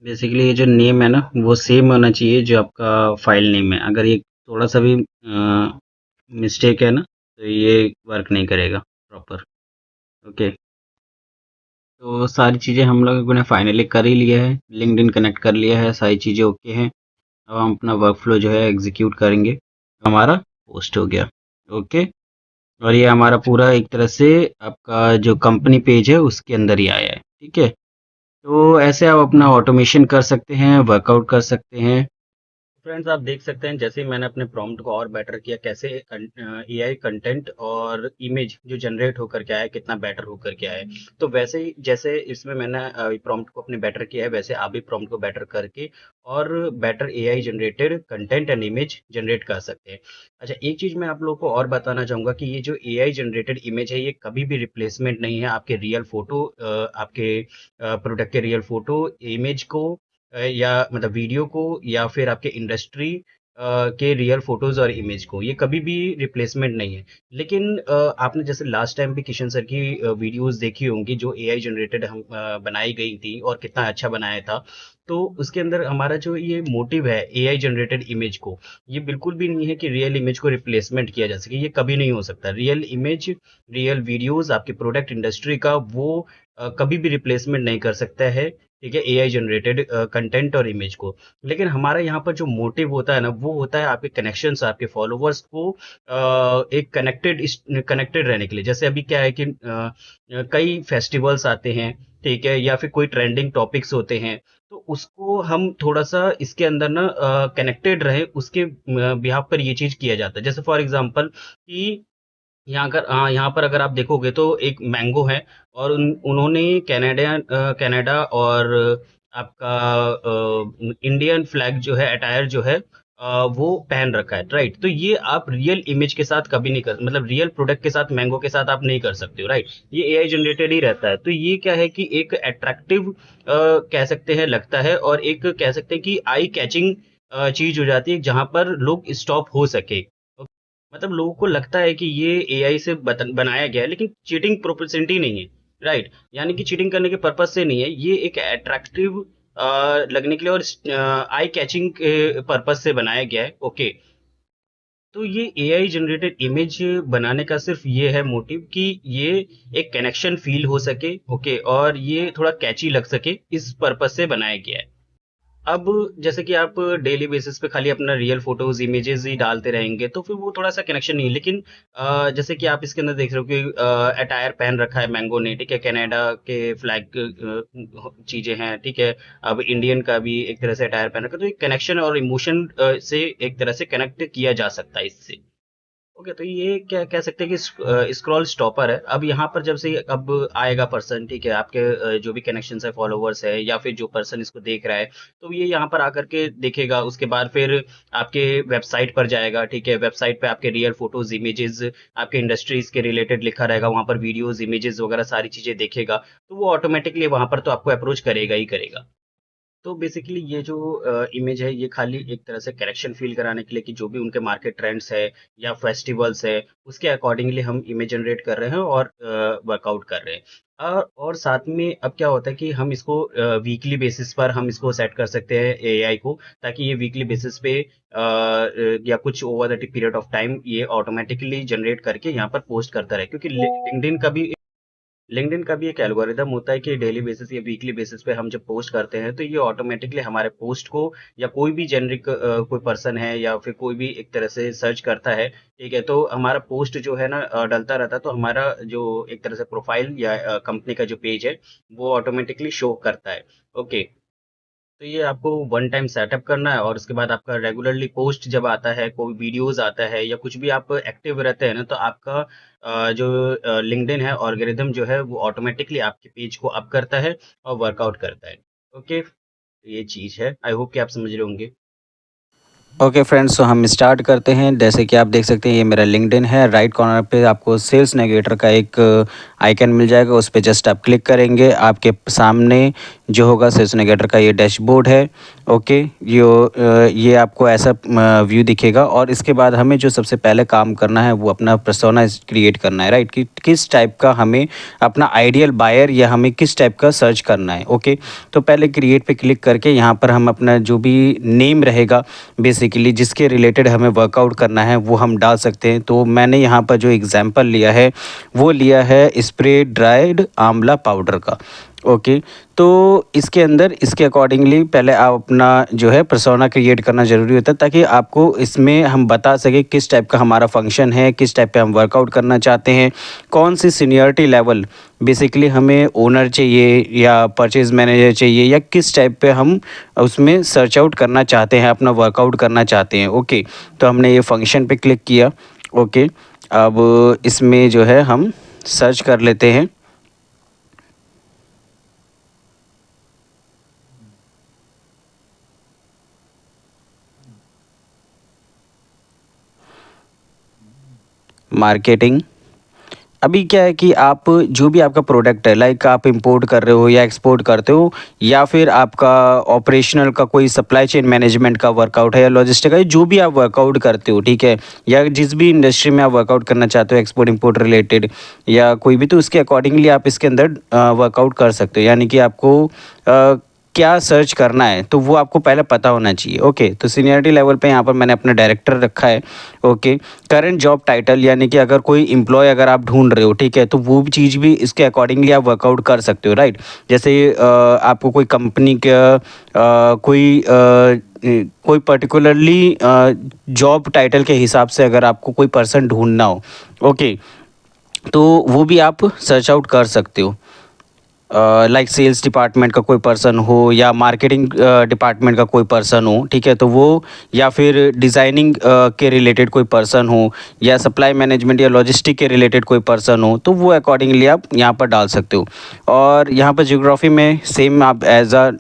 [SPEAKER 1] बेसिकली ये जो नेम है ना वो सेम होना चाहिए जो आपका फाइल नेम है। अगर ये थोड़ा सा भी मिस्टेक है ना तो ये वर्क नहीं करेगा प्रॉपर। ओके। तो सारी चीज़ें हम लोगों ने फाइनली कर ही लिया है, लिंक्डइन कनेक्ट कर लिया है, सारी चीज़ें ओके हैं। अब हम अपना वर्क फ्लो जो है एग्जीक्यूट करेंगे। हमारा पोस्ट हो गया। ओके। और ये हमारा पूरा एक तरह से आपका जो कंपनी पेज है उसके अंदर ही आया है। ठीक है। तो ऐसे आप अपना ऑटोमेशन कर सकते हैं, वर्कआउट कर सकते हैं। फ्रेंड्स आप देख सकते हैं जैसे ही मैंने अपने प्रॉम्प्ट को और बेटर किया, कैसे एआई कंटेंट और इमेज जो जनरेट होकर के आया कितना बेटर होकर के आया है। तो वैसे ही जैसे इसमें मैंने प्रॉम्प्ट को अपने बेटर किया है, वैसे आप भी प्रॉम्प्ट को बेटर करके और better AI generated content and image generate कर सकते हैं। अच्छा, एक चीज मैं आप लोगों को और बताना चाहूंगा कि ये जो एआई जनरेटेड इमेज है ये कभी भी रिप्लेसमेंट नहीं है आपके रियल फोटो, आपके प्रोडक्ट के रियल फोटो इमेज को या मतलब वीडियो को या फिर आपके इंडस्ट्री के रियल फोटोज और इमेज को, ये कभी भी रिप्लेसमेंट नहीं है। लेकिन आपने जैसे लास्ट टाइम भी किशन सर की वीडियोस देखी होंगी जो एआई जनरेटेड हम बनाई गई थी और कितना अच्छा बनाया था। तो उसके अंदर हमारा जो ये मोटिव है एआई जनरेटेड इमेज को, ये बिल्कुल भी नहीं है कि रियल इमेज को रिप्लेसमेंट किया जा सके। ये कभी नहीं हो सकता। रियल इमेज, रियल वीडियोस आपके प्रोडक्ट इंडस्ट्री का वो कभी भी रिप्लेसमेंट नहीं कर सकता है। ठीक है, एआई जनरेटेड कंटेंट और इमेज को। लेकिन हमारा यहाँ पर जो मोटिव होता है ना वो होता है आपके कनेक्शंस, आपके फॉलोवर्स को एक कनेक्टेड रहने के लिए। जैसे अभी क्या है कि कई फेस्टिवल्स आते हैं, ठीक है, या फिर कोई ट्रेंडिंग टॉपिक्स होते हैं, तो उसको हम थोड़ा सा इसके अंदर ना कनेक्टेड रहे उसके बिहाफ पर ये चीज किया जाता है। जैसे फॉर एग्जांपल कि यहाँ पर अगर आप देखोगे तो एक मैंगो है और उन्होंने कनाडा और आपका इंडियन फ्लैग जो है अटायर जो है वो पहन रखा है, राइट। तो ये आप रियल इमेज के साथ कभी नहीं कर, मतलब रियल प्रोडक्ट के साथ मैंगो के साथ आप नहीं कर सकते हो, राइट। ये एआई जनरेटेड ही रहता है। तो ये क्या है कि एक अट्रैक्टिव कह सकते हैं लगता है, और एक कह सकते हैं कि आई कैचिंग चीज हो जाती है जहां पर लोग स्टॉप हो सके। मतलब लोगों को लगता है कि ये एआई से बनाया गया है, लेकिन चीटिंग प्रोपेंसिटी नहीं है, राइट। यानी कि चीटिंग करने के पर्पज से नहीं है, ये एक अट्रैक्टिव लगने के लिए और आई कैचिंग के पर्पज से बनाया गया है। ओके। तो ये एआई जनरेटेड इमेज बनाने का सिर्फ ये है मोटिव कि ये एक कनेक्शन फील हो सके, ओके, और ये थोड़ा कैची लग सके, इस पर्पज से बनाया गया है। अब जैसे कि आप डेली बेसिस पे खाली अपना रियल फोटोज इमेजेस ही डालते रहेंगे तो फिर वो थोड़ा सा कनेक्शन नहीं है। लेकिन जैसे कि आप इसके अंदर देख रहे हो कि अटायर पहन रखा है मैंगो ने, ठीक है, कनाडा के फ्लैग चीजें हैं, ठीक है। अब इंडियन का भी एक तरह से अटायर पहन रखा है, तो एक कनेक्शन और इमोशन से एक तरह से कनेक्ट किया जा सकता है इससे। ओके। तो ये क्या कह सकते हैं कि स्क्रॉल स्टॉपर है। अब यहाँ पर जब से अब आएगा पर्सन, ठीक है, आपके जो भी कनेक्शन है, फॉलोवर्स है, या फिर जो पर्सन इसको देख रहा है, तो ये यहाँ पर आकर के देखेगा। उसके बाद फिर आपके वेबसाइट पर जाएगा, ठीक है, वेबसाइट पे आपके रियल फोटोज इमेजेस आपके इंडस्ट्रीज के रिलेटेड लिखा रहेगा, वहां पर वीडियोज इमेजेस वगैरह सारी चीजें देखेगा। तो वो ऑटोमेटिकली वहां पर तो आपको अप्रोच करेगा ही करेगा। तो बेसिकली ये जो इमेज है ये खाली एक तरह से करेक्शन फील कराने के लिए कि जो भी उनके मार्केट ट्रेंड्स है या फेस्टिवल्स है उसके अकॉर्डिंगली हम इमेज जनरेट कर रहे हैं और वर्कआउट कर रहे हैं। और साथ में अब क्या होता है कि हम इसको वीकली बेसिस पर हम इसको सेट कर सकते हैं एआई को, ताकि ये वीकली बेसिस पे या कुछ over the period of time ये ऑटोमेटिकली जनरेट करके यहाँ पर पोस्ट करता रहे, क्योंकि लिंक्डइन का भी एक एल्गोरिदम होता है कि डेली बेसिस या वीकली बेसिस पे हम जब पोस्ट करते हैं तो ये ऑटोमेटिकली हमारे पोस्ट को या कोई भी जेनरिक कोई पर्सन है या फिर कोई भी एक तरह से सर्च करता है, ठीक है, तो हमारा पोस्ट जो है ना डलता रहता है, तो हमारा जो एक तरह से प्रोफाइल या कंपनी का जो पेज है वो ऑटोमेटिकली शो करता है। ओके, तो ये आपको वन टाइम सेटअप करना है और उसके बाद आपका रेगुलरली पोस्ट जब आता है, कोई वीडियोस आता है या कुछ भी आप एक्टिव रहते हैं ना, तो आपका जो लिंक्डइन है ऑर्गेनिज्म जो है वो ऑटोमेटिकली आपके पेज को अप करता है और वर्कआउट करता है। ओके, ये चीज़ है, आई होप कि आप समझ रहे होंगे।
[SPEAKER 2] ओके फ्रेंड्स, तो हम स्टार्ट करते हैं। जैसे कि आप देख सकते हैं ये मेरा लिंक्डइन है। राइट कॉर्नर पे आपको सेल्स नेविगेटर का एक आइकन मिल जाएगा, उस पर जस्ट आप क्लिक करेंगे। आपके सामने जो होगा सेल्स नेविगेटर का ये डैशबोर्ड है। ओके, ये आपको ऐसा व्यू दिखेगा और इसके बाद हमें जो सबसे पहले काम करना है वो अपना पर्सोना क्रिएट करना है। राइट, कि किस टाइप का हमें अपना आइडियल बायर या हमें किस टाइप का सर्च करना है। ओके, तो पहले क्रिएट पे क्लिक करके यहाँ पर हम अपना जो भी नेम रहेगा बेसिकली जिसके रिलेटेड हमें वर्कआउट करना है वो हम डाल सकते हैं। तो मैंने यहाँ पर जो एग्जांपल लिया है वो लिया है स्प्रे ड्राइड आंवला पाउडर का। ओके, तो इसके अंदर इसके अकॉर्डिंगली पहले आप अपना जो है पर्सोना क्रिएट करना ज़रूरी होता है, ताकि आपको इसमें हम बता सकें किस टाइप का हमारा फंक्शन है, किस टाइप पे हम वर्कआउट करना चाहते हैं, कौन सी सीनियरिटी लेवल बेसिकली हमें ओनर चाहिए या परचेज़ मैनेजर चाहिए, या किस टाइप पे हम उसमें सर्च आउट करना चाहते हैं, अपना वर्कआउट करना चाहते हैं। ओके, तो हमने ये फंक्शन पे क्लिक किया। ओके, अब इसमें जो है हम सर्च कर लेते हैं। मार्केटिंग। अभी क्या है कि आप जो भी आपका प्रोडक्ट है, लाइक आप इंपोर्ट कर रहे हो या एक्सपोर्ट करते हो, या फिर आपका ऑपरेशनल का कोई सप्लाई चेन मैनेजमेंट का वर्कआउट है या लॉजिस्टिक का, जो भी आप वर्कआउट करते हो, ठीक है, या जिस भी इंडस्ट्री में आप वर्कआउट करना चाहते हो, एक्सपोर्ट इंपोर्ट रिलेटेड या कोई भी, तो उसके अकॉर्डिंगली आप इसके अंदर वर्कआउट कर सकते हो। यानी कि आपको क्या सर्च करना है तो वो आपको पहले पता होना चाहिए। ओके, तो सीनियरिटी लेवल पे यहाँ पर मैंने अपना डायरेक्टर रखा है। ओके, करंट जॉब टाइटल, यानी कि अगर कोई एम्प्लॉय अगर आप ढूंढ रहे हो, ठीक है, तो वो भी चीज़ भी इसके अकॉर्डिंगली आप वर्कआउट कर सकते हो। राइट, जैसे आपको कोई कंपनी का कोई पर्टिकुलरली जॉब टाइटल के हिसाब से अगर आपको कोई पर्सन ढूंढना हो, ओके, तो वो भी आप सर्च आउट कर सकते हो। लाइक सेल्स डिपार्टमेंट का कोई पर्सन हो या मार्केटिंग डिपार्टमेंट का कोई पर्सन हो, ठीक है, तो वो, या फिर डिज़ाइनिंग के रिलेटेड कोई पर्सन हो, या सप्लाई मैनेजमेंट या लॉजिस्टिक के रिलेटेड कोई पर्सन हो, तो वो अकॉर्डिंगली आप यहाँ पर डाल सकते हो। और यहाँ पर ज्योग्राफी में सेम आप एज अ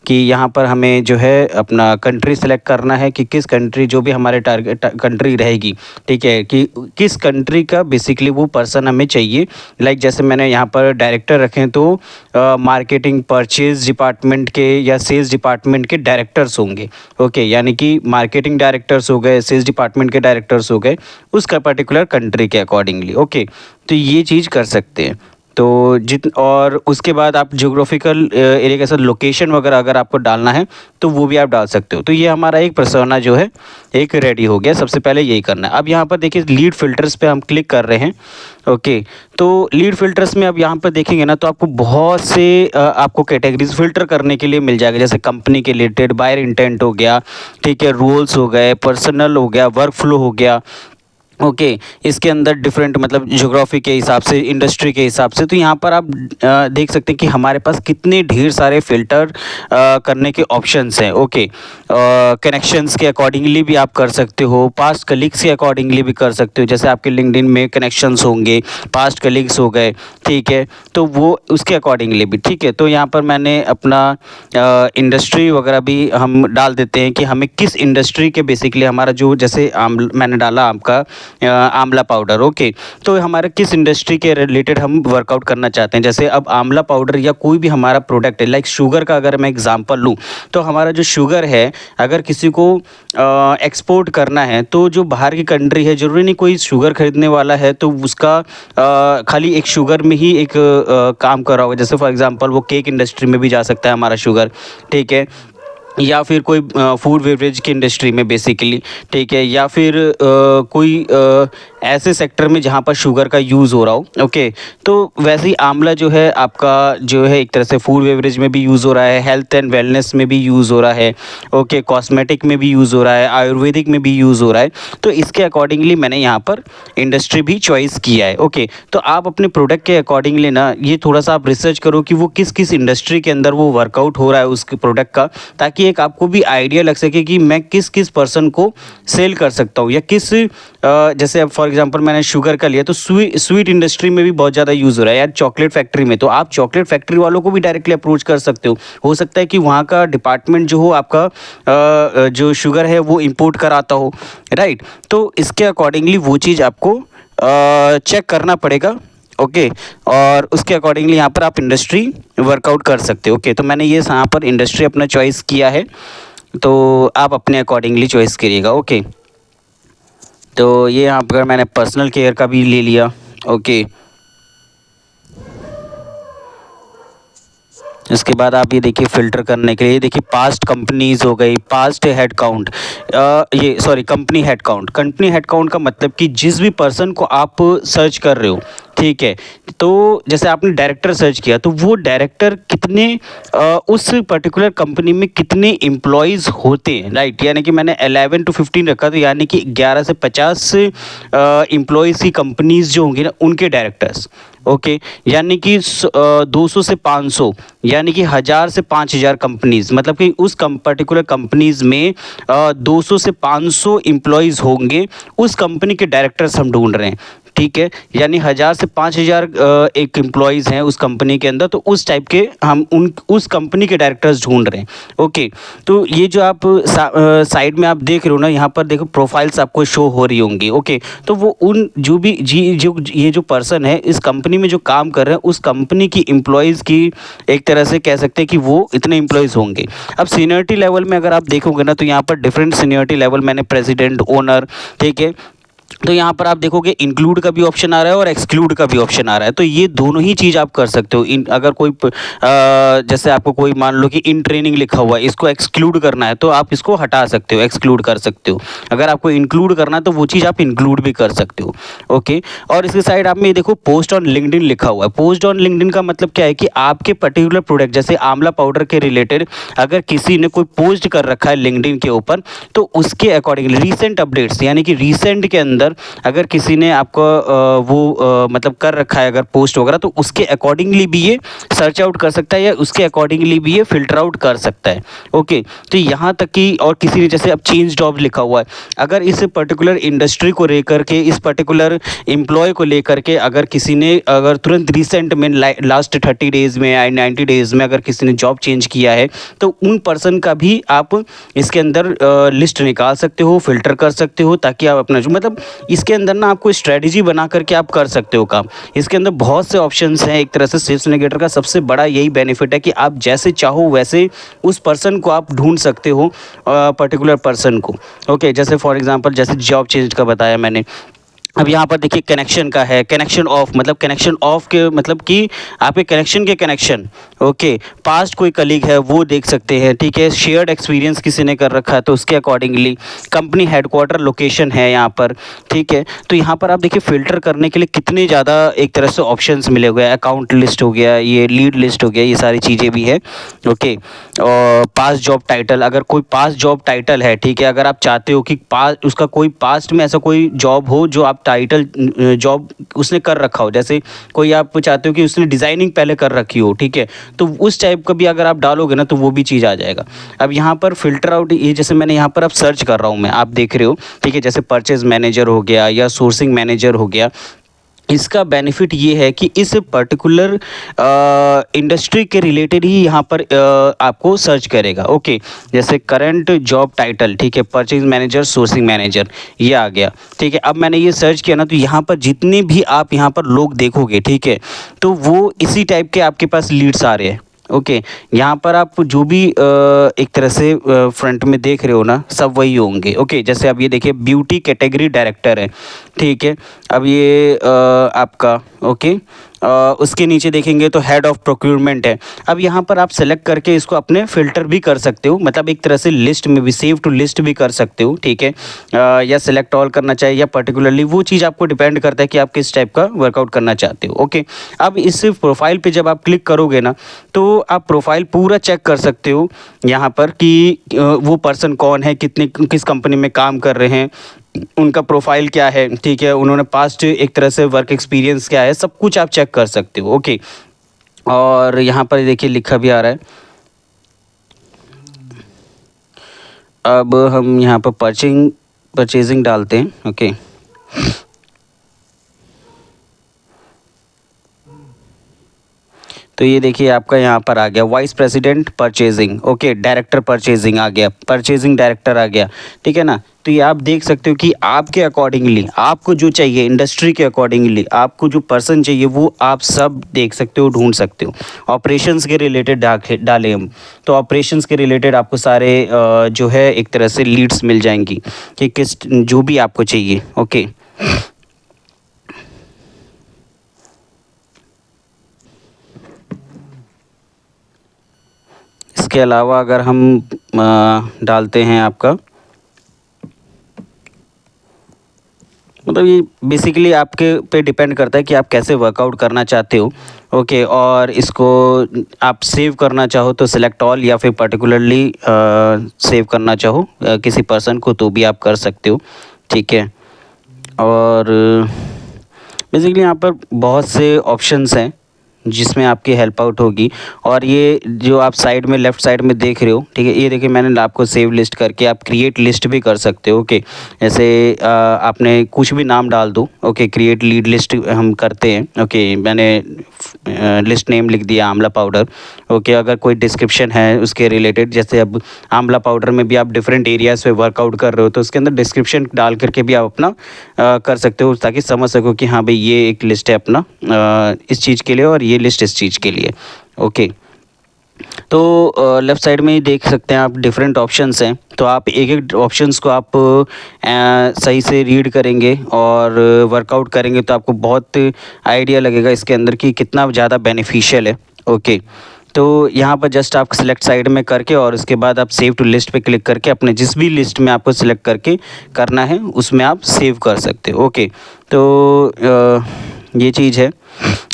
[SPEAKER 2] कि यहाँ पर हमें जो है अपना कंट्री सेलेक्ट करना है कि किस कंट्री, जो भी हमारे टारगेट कंट्री रहेगी, ठीक है, कि किस कंट्री का बेसिकली वो पर्सन हमें चाहिए। लाइक जैसे मैंने यहाँ पर डायरेक्टर रखे हैं, तो मार्केटिंग परचेज डिपार्टमेंट के या सेल्स डिपार्टमेंट के डायरेक्टर्स होंगे। ओके, यानी कि मार्केटिंग डायरेक्टर्स हो गए, सेल्स डिपार्टमेंट के डायरेक्टर्स हो गए, उसका पर्टिकुलर कंट्री के अकॉर्डिंगली। ओके, तो ये चीज़ कर सकते हैं। तो और उसके बाद आप ज्योग्राफिकल एरिया के साथ लोकेशन वगैरह अगर आपको डालना है तो वो भी आप डाल सकते हो। तो ये हमारा एक पर्सोना जो है एक रेडी हो गया। सबसे पहले यही करना है। अब यहाँ पर देखिए लीड फिल्टर्स पे हम क्लिक कर रहे हैं। ओके, तो लीड फिल्टर्स में अब यहाँ पर देखेंगे ना, तो आपको बहुत से आपको कैटेगरीज फिल्टर करने के लिए मिल जाएगा। जैसे कंपनी के रिलेटेड बायर इंटेंट हो गया, ठीक है, रोल्स हो गए, पर्सनल हो गया, वर्क फ्लो हो गया। ओके, इसके अंदर डिफरेंट मतलब ज्योग्राफी के हिसाब से, इंडस्ट्री के हिसाब से। तो यहाँ पर आप देख सकते हैं कि हमारे पास कितने ढेर सारे फिल्टर करने के ऑप्शंस हैं। ओके, कनेक्शंस के अकॉर्डिंगली भी आप कर सकते हो, पास्ट कलीग्स के अकॉर्डिंगली भी कर सकते हो। जैसे आपके लिंक्डइन में कनेक्शंस होंगे, पास्ट कलीग्स हो गए, ठीक है, तो वो उसके अकॉर्डिंगली भी, ठीक है। तो यहाँ पर मैंने अपना इंडस्ट्री वगैरह भी हम डाल देते हैं कि हमें किस इंडस्ट्री के बेसिकली हमारा जो, जैसे मैंने डाला आपका आंवला पाउडर। ओके, तो हमारा किस इंडस्ट्री के रिलेटेड हम वर्कआउट करना चाहते हैं। जैसे अब आंवला पाउडर या कोई भी हमारा प्रोडक्ट है, लाइक शुगर का अगर मैं एग्जांपल लूँ, तो हमारा जो शुगर है अगर किसी को एक्सपोर्ट करना है, तो जो बाहर की कंट्री है, ज़रूरी नहीं कोई शुगर खरीदने वाला है तो उसका खाली एक शुगर में ही एक काम कर रहा होगा। जैसे फॉर एग्जांपल वो केक इंडस्ट्री में भी जा सकता है हमारा शुगर, ठीक है, या फिर कोई फूड बेवरेज की इंडस्ट्री में बेसिकली, ठीक है, या फिर कोई ऐसे सेक्टर में जहाँ पर शुगर का यूज़ हो रहा हो। ओके, तो वैसे ही आंवला जो है आपका जो है एक तरह से फूड बेवरेज में भी यूज़ हो रहा है, हेल्थ एंड वेलनेस में भी यूज़ हो रहा है, ओके, कॉस्मेटिक में भी यूज़ हो रहा है, आयुर्वेदिक में भी यूज़ हो रहा है। तो इसके अकॉर्डिंगली मैंने यहाँ पर इंडस्ट्री भी चॉइस किया है। ओके, तो आप अपने प्रोडक्ट के अकॉर्डिंगली ना ये थोड़ा सा आप रिसर्च करो कि वो किस किस इंडस्ट्री के अंदर वो वर्कआउट हो रहा है उस प्रोडक्ट का, ताकि एक आपको भी आइडिया लग सके कि मैं किस किस पर्सन को सेल कर सकता हूँ, या किस जैसे अब फॉर एग्जांपल मैंने शुगर का लिया तो स्वीट इंडस्ट्री में भी बहुत ज़्यादा यूज़ हो रहा है यार, चॉकलेट फैक्ट्री में, तो आप चॉकलेट फैक्ट्री वालों को भी डायरेक्टली अप्रोच कर सकते हो सकता है कि वहाँ का डिपार्टमेंट जो हो आपका जो शुगर है वो इम्पोर्ट कराता हो, राइट। तो इसके अकॉर्डिंगली वो चीज़ आपको चेक करना पड़ेगा। ओके, और उसके अकॉर्डिंगली यहाँ पर आप इंडस्ट्री वर्कआउट कर सकते हो। ओके, तो मैंने ये यहाँ पर इंडस्ट्री अपना चॉइस किया है, तो आप अपने अकॉर्डिंगली चॉइस करिएगा। ओके, तो ये यहाँ पर मैंने पर्सनल केयर का भी ले लिया। ओके, इसके बाद आप ये देखिए फ़िल्टर करने के लिए, देखिए पास्ट कंपनीज़ हो गई, पास्ट हेड काउंट, ये sorry company head count. Company head count का मतलब कि जिस भी पर्सन को आप सर्च कर रहे हो, ठीक है, तो जैसे आपने डायरेक्टर सर्च किया तो वो डायरेक्टर कितने उस पर्टिकुलर कंपनी में कितने एम्प्लॉयज़ होते हैं, राइट। यानी कि मैंने 11 to 15 रखा, तो यानी कि 11 से 50 एम्प्लॉयज़ की कंपनीज़ जो होंगी ना उनके डायरेक्टर्स। ओके, यानी कि 200 से 500, यानी कि 1000 से 5000 कंपनीज़, मतलब कि उस पर्टिकुलर कंपनीज़ में 200 से 500 एम्प्लॉयज़ होंगे, उस कंपनी के डायरेक्टर्स हम ढूंढ रहे हैं, ठीक है। यानी 1000 से 5000 एक एम्प्लॉयज़ हैं उस कंपनी के अंदर, तो उस टाइप के हम उस कंपनी के डायरेक्टर्स ढूंढ रहे हैं। ओके, तो ये जो आप साइड में आप देख रहे हो ना, यहाँ पर देखो प्रोफाइल्स आपको शो हो रही होंगी। ओके, तो वो उन जो भी जो ये जो पर्सन है इस कंपनी में जो काम कर रहे हैं उस कंपनी की एम्प्लॉयज़ की एक तरह से कह सकते हैं कि वो इतने एम्प्लॉयज़ होंगे। अब सीनियरिटी लेवल में अगर आप देखोगे ना, तो यहाँ पर डिफरेंट सीनियरिटी लेवल मैंने प्रेसिडेंट, ओनर, ठीक है, तो यहाँ पर आप देखोगे इंक्लूड का भी ऑप्शन आ रहा है और एक्सक्लूड का भी ऑप्शन आ रहा है। तो ये दोनों ही चीज़ आप कर सकते हो। अगर कोई जैसे आपको कोई मान लो कि इन ट्रेनिंग लिखा हुआ है, इसको एक्सक्लूड करना है तो आप इसको हटा सकते हो, एक्सक्लूड कर सकते हो। अगर आपको इंक्लूड करना है तो वो चीज़ आप इंक्लूड भी कर सकते हो। ओके, और इसके साइड आप में ये देखो पोस्ट ऑन लिंक्डइन लिखा हुआ है। पोस्ट ऑन लिंक्डइन का मतलब क्या है कि आपके पर्टिकुलर प्रोडक्ट जैसे आंवला पाउडर के रिलेटेड अगर किसी ने कोई पोस्ट कर रखा है लिंक्डइन के ऊपर, तो उसके अकॉर्डिंगली रीसेंट अपडेट्स, यानी कि रीसेंट के अंदर अगर किसी ने आपको मतलब कर रखा है अगर पोस्ट वगैरह, तो उसके अकॉर्डिंगली भी ये सर्च आउट कर सकता है या उसके अकॉर्डिंगली भी ये फिल्टर आउट कर सकता है। ओके, तो यहाँ तक कि और किसी ने जैसे अब चेंज जॉब लिखा हुआ है, अगर इस पर्टिकुलर इंडस्ट्री को लेकर के, इस पर्टिकुलर एम्प्लॉय को लेकर के अगर किसी ने अगर तुरंत रिसेंट में लास्ट 30 डेज़ में या 90 डेज़ में अगर किसी ने जॉब चेंज किया है, तो उन पर्सन का भी आप इसके अंदर लिस्ट निकाल सकते हो, फिल्टर कर सकते हो, ताकि आप अपना जो मतलब इसके अंदर ना आपको स्ट्रेटजी बना करके आप कर सकते हो काम। इसके अंदर बहुत से ऑप्शंस हैं। एक तरह से सेल्स नेविगेटर का सबसे बड़ा यही बेनिफिट है कि आप जैसे चाहो वैसे उस पर्सन को आप ढूंढ सकते हो, पर्टिकुलर पर्सन को। ओके, जैसे फॉर एग्जांपल जैसे जॉब चेंज का बताया मैंने। अब यहाँ पर देखिए कनेक्शन का है, कनेक्शन ऑफ, मतलब कनेक्शन ऑफ के मतलब कि आपके कनेक्शन के कनेक्शन। ओके, पास्ट कोई कलीग है वो देख सकते हैं, ठीक है। शेयर्ड एक्सपीरियंस किसी ने कर रखा है तो उसके अकॉर्डिंगली कंपनी हेडक्वार्टर लोकेशन है यहाँ पर, ठीक है। तो यहाँ पर आप देखिए फ़िल्टर करने के लिए कितने ज़्यादा एक तरह से ऑप्शंस मिले हुए हैं। अकाउंट लिस्ट हो गया, ये लीड लिस्ट हो गया, ये सारी चीज़ें भी है। ओके, और पास्ट जॉब टाइटल, अगर कोई पास्ट जॉब टाइटल है, ठीक है, अगर आप चाहते हो कि पास्ट उसका कोई पास्ट में ऐसा कोई जॉब हो जो आप टाइटल जॉब उसने कर रखा हो, जैसे कोई आप चाहते हो कि उसने डिज़ाइनिंग पहले कर रखी हो, ठीक है, तो उस टाइप का भी अगर आप डालोगे ना तो वो भी चीज़ आ जाएगा। अब यहाँ पर फिल्टर आउट, ये जैसे मैंने यहाँ पर अब सर्च कर रहा हूँ मैं, आप देख रहे हो, ठीक है, जैसे परचेज मैनेजर हो गया या सोर्सिंग मैनेजर हो गया, इसका बेनिफिट ये है कि इस पर्टिकुलर इंडस्ट्री के रिलेटेड ही यहाँ पर आपको सर्च करेगा। ओके, जैसे करंट जॉब टाइटल, ठीक है, परचेज मैनेजर, सोर्सिंग मैनेजर, ये आ गया। ठीक है, अब मैंने ये सर्च किया ना, तो यहाँ पर जितने भी आप यहाँ पर लोग देखोगे, ठीक है, तो वो इसी टाइप के आपके पास लीड्स आ रहे हैं। ओके, यहाँ पर आप जो भी एक तरह से फ्रंट में देख रहे हो ना, सब वही होंगे। ओके, जैसे अब ये देखिए ब्यूटी कैटेगरी डायरेक्टर है, ठीक है। अब ये आपका ओके, उसके नीचे देखेंगे तो हेड ऑफ प्रोक्यूरमेंट है। अब यहाँ पर आप सेलेक्ट करके इसको अपने फ़िल्टर भी कर सकते हो, मतलब एक तरह से लिस्ट में भी, सेव टू लिस्ट भी कर सकते हो, ठीक है। या सेलेक्ट ऑल करना चाहिए या पर्टिकुलरली, वो चीज़ आपको डिपेंड करता है कि आप किस टाइप का वर्कआउट करना चाहते हो। ओके, अब इस प्रोफाइल पे जब आप क्लिक करोगे ना, तो आप प्रोफाइल पूरा चेक कर सकते हो यहाँ पर कि वो पर्सन कौन है, कितने किस कंपनी में काम कर रहे हैं, उनका प्रोफाइल क्या है, ठीक है, उन्होंने पास्ट एक तरह से वर्क एक्सपीरियंस क्या है, सब कुछ आप चेक कर सकते हो। ओके, और यहाँ पर देखिए लिखा भी आ रहा है। अब हम यहाँ पर परचेजिंग डालते हैं। ओके, तो ये देखिए आपका यहाँ पर आ गया vice president purchasing. Okay, director purchasing आ गया, परचेजिंग डायरेक्टर आ गया, ठीक है ना। तो ये आप देख सकते हो कि आपके अकॉर्डिंगली, आपको जो चाहिए इंडस्ट्री के अकॉर्डिंगली, आपको जो पर्सन चाहिए वो आप सब देख सकते हो, ढूंढ सकते हो। ऑपरेशंस के रिलेटेड डाले हम, तो ऑपरेशंस के रिलेटेड आपको सारे जो है एक तरह से लीड्स मिल जाएंगी कि किस जो भी आपको चाहिए। ओके, इसके अलावा अगर हम डालते हैं आपका, मतलब ये बेसिकली आपके पे डिपेंड करता है कि आप कैसे वर्कआउट करना चाहते हो। ओके, और इसको आप सेव करना चाहो तो सिलेक्ट ऑल, या फिर पर्टिकुलरली सेव करना चाहो किसी पर्सन को, तो भी आप कर सकते हो, ठीक है। और बेसिकली यहाँ पर बहुत से ऑप्शंस हैं जिसमें आपकी हेल्प आउट होगी। और ये जो आप साइड में लेफ़्ट साइड में देख रहे हो, ठीक है, ये देखिए मैंने आपको सेव लिस्ट करके आप क्रिएट लिस्ट भी कर सकते हो। ओके, जैसे आपने कुछ भी नाम डाल दो। ओके, क्रिएट लीड लिस्ट हम करते हैं। ओके, मैंने लिस्ट नेम लिख दिया आंवला पाउडर। ओके, अगर कोई डिस्क्रिप्शन है उसके रिलेटेड, जैसे अब आंवला पाउडर में भी आप डिफरेंट एरियाज़ पे वर्कआउट कर रहे हो, तो उसके अंदर डिस्क्रिप्शन डाल करके भी आप अपना कर सकते हो, ताकि समझ सको कि हाँ भाई ये एक लिस्ट है अपना इस चीज़ के लिए, और ये लिस्ट इस चीज़ के लिए। ओके, तो लेफ़्ट साइड में ही देख सकते हैं आप डिफरेंट ऑप्शंस हैं, तो आप एक एक ऑप्शंस को आप सही से रीड करेंगे और वर्कआउट करेंगे तो आपको बहुत आइडिया लगेगा इसके अंदर कि कितना ज़्यादा बेनिफिशियल है। ओके, तो यहाँ पर जस्ट आप सिलेक्ट साइड में करके और उसके बाद आप सेव टू लिस्ट पे क्लिक करके अपने जिस भी लिस्ट में आपको सिलेक्ट करके करना है उसमें आप सेव कर सकते हो। ओके, तो ये चीज़ है।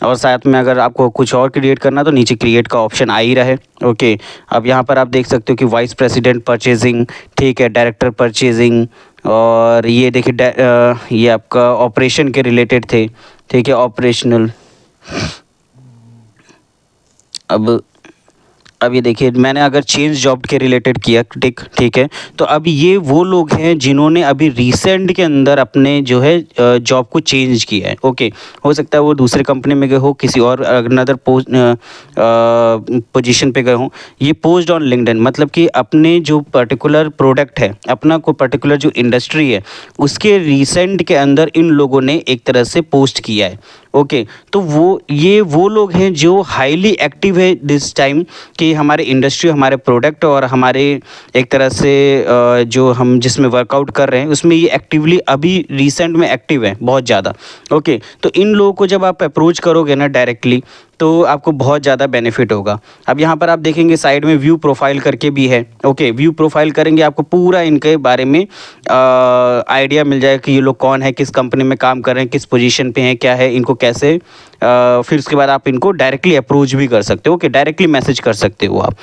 [SPEAKER 2] और साथ में अगर आपको कुछ और क्रिएट करना तो नीचे क्रिएट का ऑप्शन आ ही रहा है। ओके, अब यहाँ पर आप देख सकते हो कि वाइस प्रेसिडेंट परचेजिंग, ठीक है, डायरेक्टर परचेजिंग, और ये देखिए ये आपका ऑपरेशन के रिलेटेड थे, ठीक है, ऑपरेशनल। अब ये देखिए मैंने अगर चेंज जॉब के रिलेटेड किया ठीक है, तो अब ये वो लोग हैं जिन्होंने अभी रिसेंट के अंदर अपने जो है जॉब को चेंज किया है। ओके, हो सकता है वो दूसरे कंपनी में गए हो, किसी और अनदर पोजीशन पे गए हो। ये पोस्ट ऑन लिंक्डइन, मतलब कि अपने जो पर्टिकुलर प्रोडक्ट है, अपना कोई पर्टिकुलर जो इंडस्ट्री है, उसके रिसेंट के अंदर इन लोगों ने एक तरह से पोस्ट किया है। ओके, तो वो लोग हैं जो हाईली एक्टिव है दिस टाइम कि हमारे इंडस्ट्री, हमारे प्रोडक्ट और हमारे एक तरह से जो हम जिसमें वर्कआउट कर रहे हैं उसमें ये एक्टिवली अभी रिसेंट में एक्टिव है बहुत ज़्यादा। ओके, तो इन लोगों को जब आप अप्रोच करोगे ना डायरेक्टली, तो आपको बहुत ज़्यादा बेनिफिट होगा। अब यहाँ पर आप देखेंगे साइड में व्यू प्रोफाइल करके भी है। ओके, व्यू प्रोफाइल करेंगे आपको पूरा इनके बारे में आइडिया मिल जाएगा कि ये लोग कौन है, किस कंपनी में काम कर रहे हैं, किस पोजीशन पे हैं, क्या है, इनको कैसे फिर उसके बाद आप इनको डायरेक्टली अप्रोच भी कर सकते हो। ओके, डायरेक्टली मैसेज कर सकते हो आप।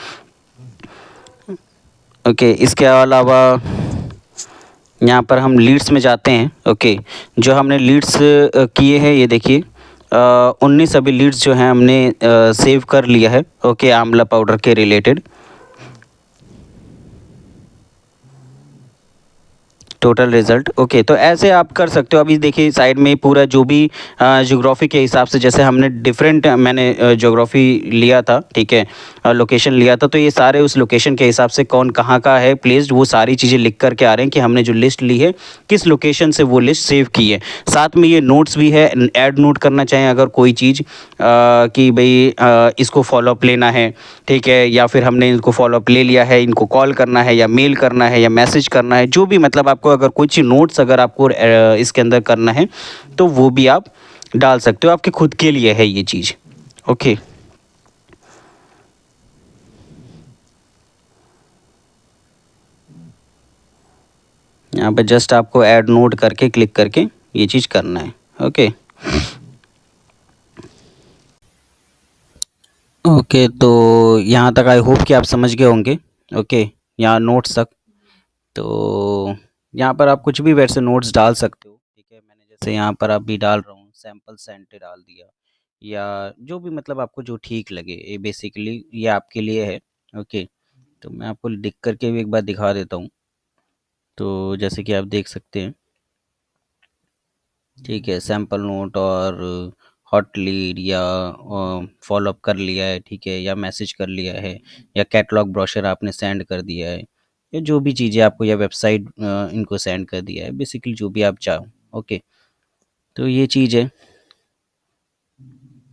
[SPEAKER 2] ओके, इसके अलावा यहाँ पर हम लीड्स में जाते हैं। ओके, जो हमने लीड्स किए हैं ये देखिए 19 अभी लीड्स जो हैं हमने सेव कर लिया है। ओके, आंवला पाउडर के रिलेटेड टोटल रिजल्ट ओके। तो ऐसे आप कर सकते हो। अभी देखिए साइड में पूरा जो भी ज्योग्राफी के हिसाब से, जैसे हमने डिफरेंट मैंने ज्योग्राफी लिया था, ठीक है, लोकेशन लिया था, तो ये सारे उस लोकेशन के हिसाब से कौन कहाँ का है प्लेस्ड, वो सारी चीज़ें लिख करके आ रहे हैं कि हमने जो लिस्ट ली है किस लोकेशन से वो लिस्ट सेव की है। साथ में ये नोट्स भी है, ऐड नोट करना चाहें अगर कोई चीज़ कि भाई इसको फॉलोअप लेना है, ठीक है, या फिर हमने इनको फॉलोअप ले लिया है, इनको कॉल करना है या मेल करना है या मैसेज करना है, जो भी मतलब आपको अगर कुछ नोट्स अगर आपको इसके अंदर करना है तो वो भी आप डाल सकते हो, आपके खुद के लिए है ये चीज़। ओके, यहाँ पे जस्ट आपको ऐड नोट करके क्लिक करके ये चीज़ करना है। ओके ओके, तो यहाँ तक आई होप कि आप समझ गए होंगे। ओके, यहाँ नोट्स तक, तो यहाँ पर आप कुछ भी वैसे नोट्स डाल सकते हो, ठीक है। मैंने जैसे यहाँ पर अभी डाल रहा हूँ सैम्पल सेंट डाल दिया, या जो भी मतलब आपको जो ठीक लगे, ये बेसिकली ये आपके लिए है। ओके, तो मैं आपको लिख करके भी एक बार दिखा देता हूँ। तो जैसे कि आप देख सकते हैं, ठीक है, सैम्पल नोट और हॉट लीड या फॉलोअप कर लिया है, ठीक है, या मैसेज कर लिया है, या कैटलॉग ब्रोशर आपने सेंड कर दिया है, या जो भी चीज़ें आपको, या वेबसाइट इनको सेंड कर दिया है, बेसिकली जो भी आप चाहो। ओके, तो ये चीज़ है।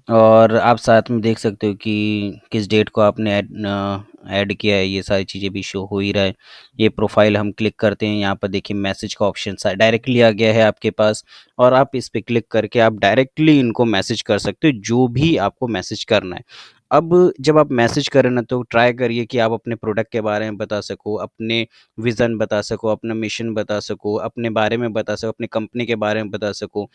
[SPEAKER 2] और आप साथ में देख सकते हो कि किस डेट को आपने ऐड किया है, ये सारी चीज़ें भी शो हो ही रहा है। ये प्रोफाइल हम क्लिक करते हैं, यहाँ पर देखिए मैसेज का ऑप्शन डायरेक्टली आ गया है आपके पास, और आप इस पे क्लिक करके आप डायरेक्टली इनको मैसेज कर सकते हो जो भी आपको मैसेज करना है। अब जब आप मैसेज करें ना, तो ट्राई करिए कि आप अपने प्रोडक्ट के बारे में बता सको, अपने विज़न बता सको, अपना मिशन बता सको, अपने बारे में बता सको, अपनी कंपनी के बारे में बता सको।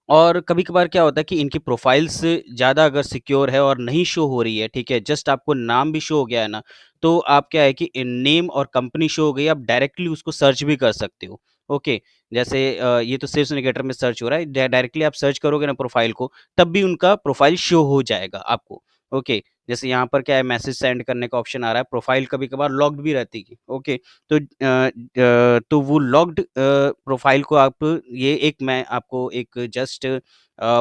[SPEAKER 2] और कभी-कभार क्या होता है कि इनकी प्रोफ़ाइल्स ज़्यादा अगर सिक्योर है और नहीं शो हो रही है, ठीक है, जस्ट आपको नाम भी शो हो गया है ना, तो आप क्या है कि नेम और कंपनी शो हो गई, आप डायरेक्टली उसको सर्च भी कर सकते हो। ओके, जैसे ये तो सेल्स नेविगेटर में सर्च हो रहा है, डायरेक्टली आप सर्च करोगे ना प्रोफ़ाइल को, तब भी उनका प्रोफ़ाइल शो हो जाएगा आपको। ओके, जैसे यहाँ पर क्या है, मैसेज सेंड करने का ऑप्शन आ रहा है, प्रोफ़ाइल कभी-कभार लॉक्ड भी रहती है। ओके, तो तो वो लॉक्ड प्रोफ़ाइल को आप, ये एक मैं आपको एक जस्ट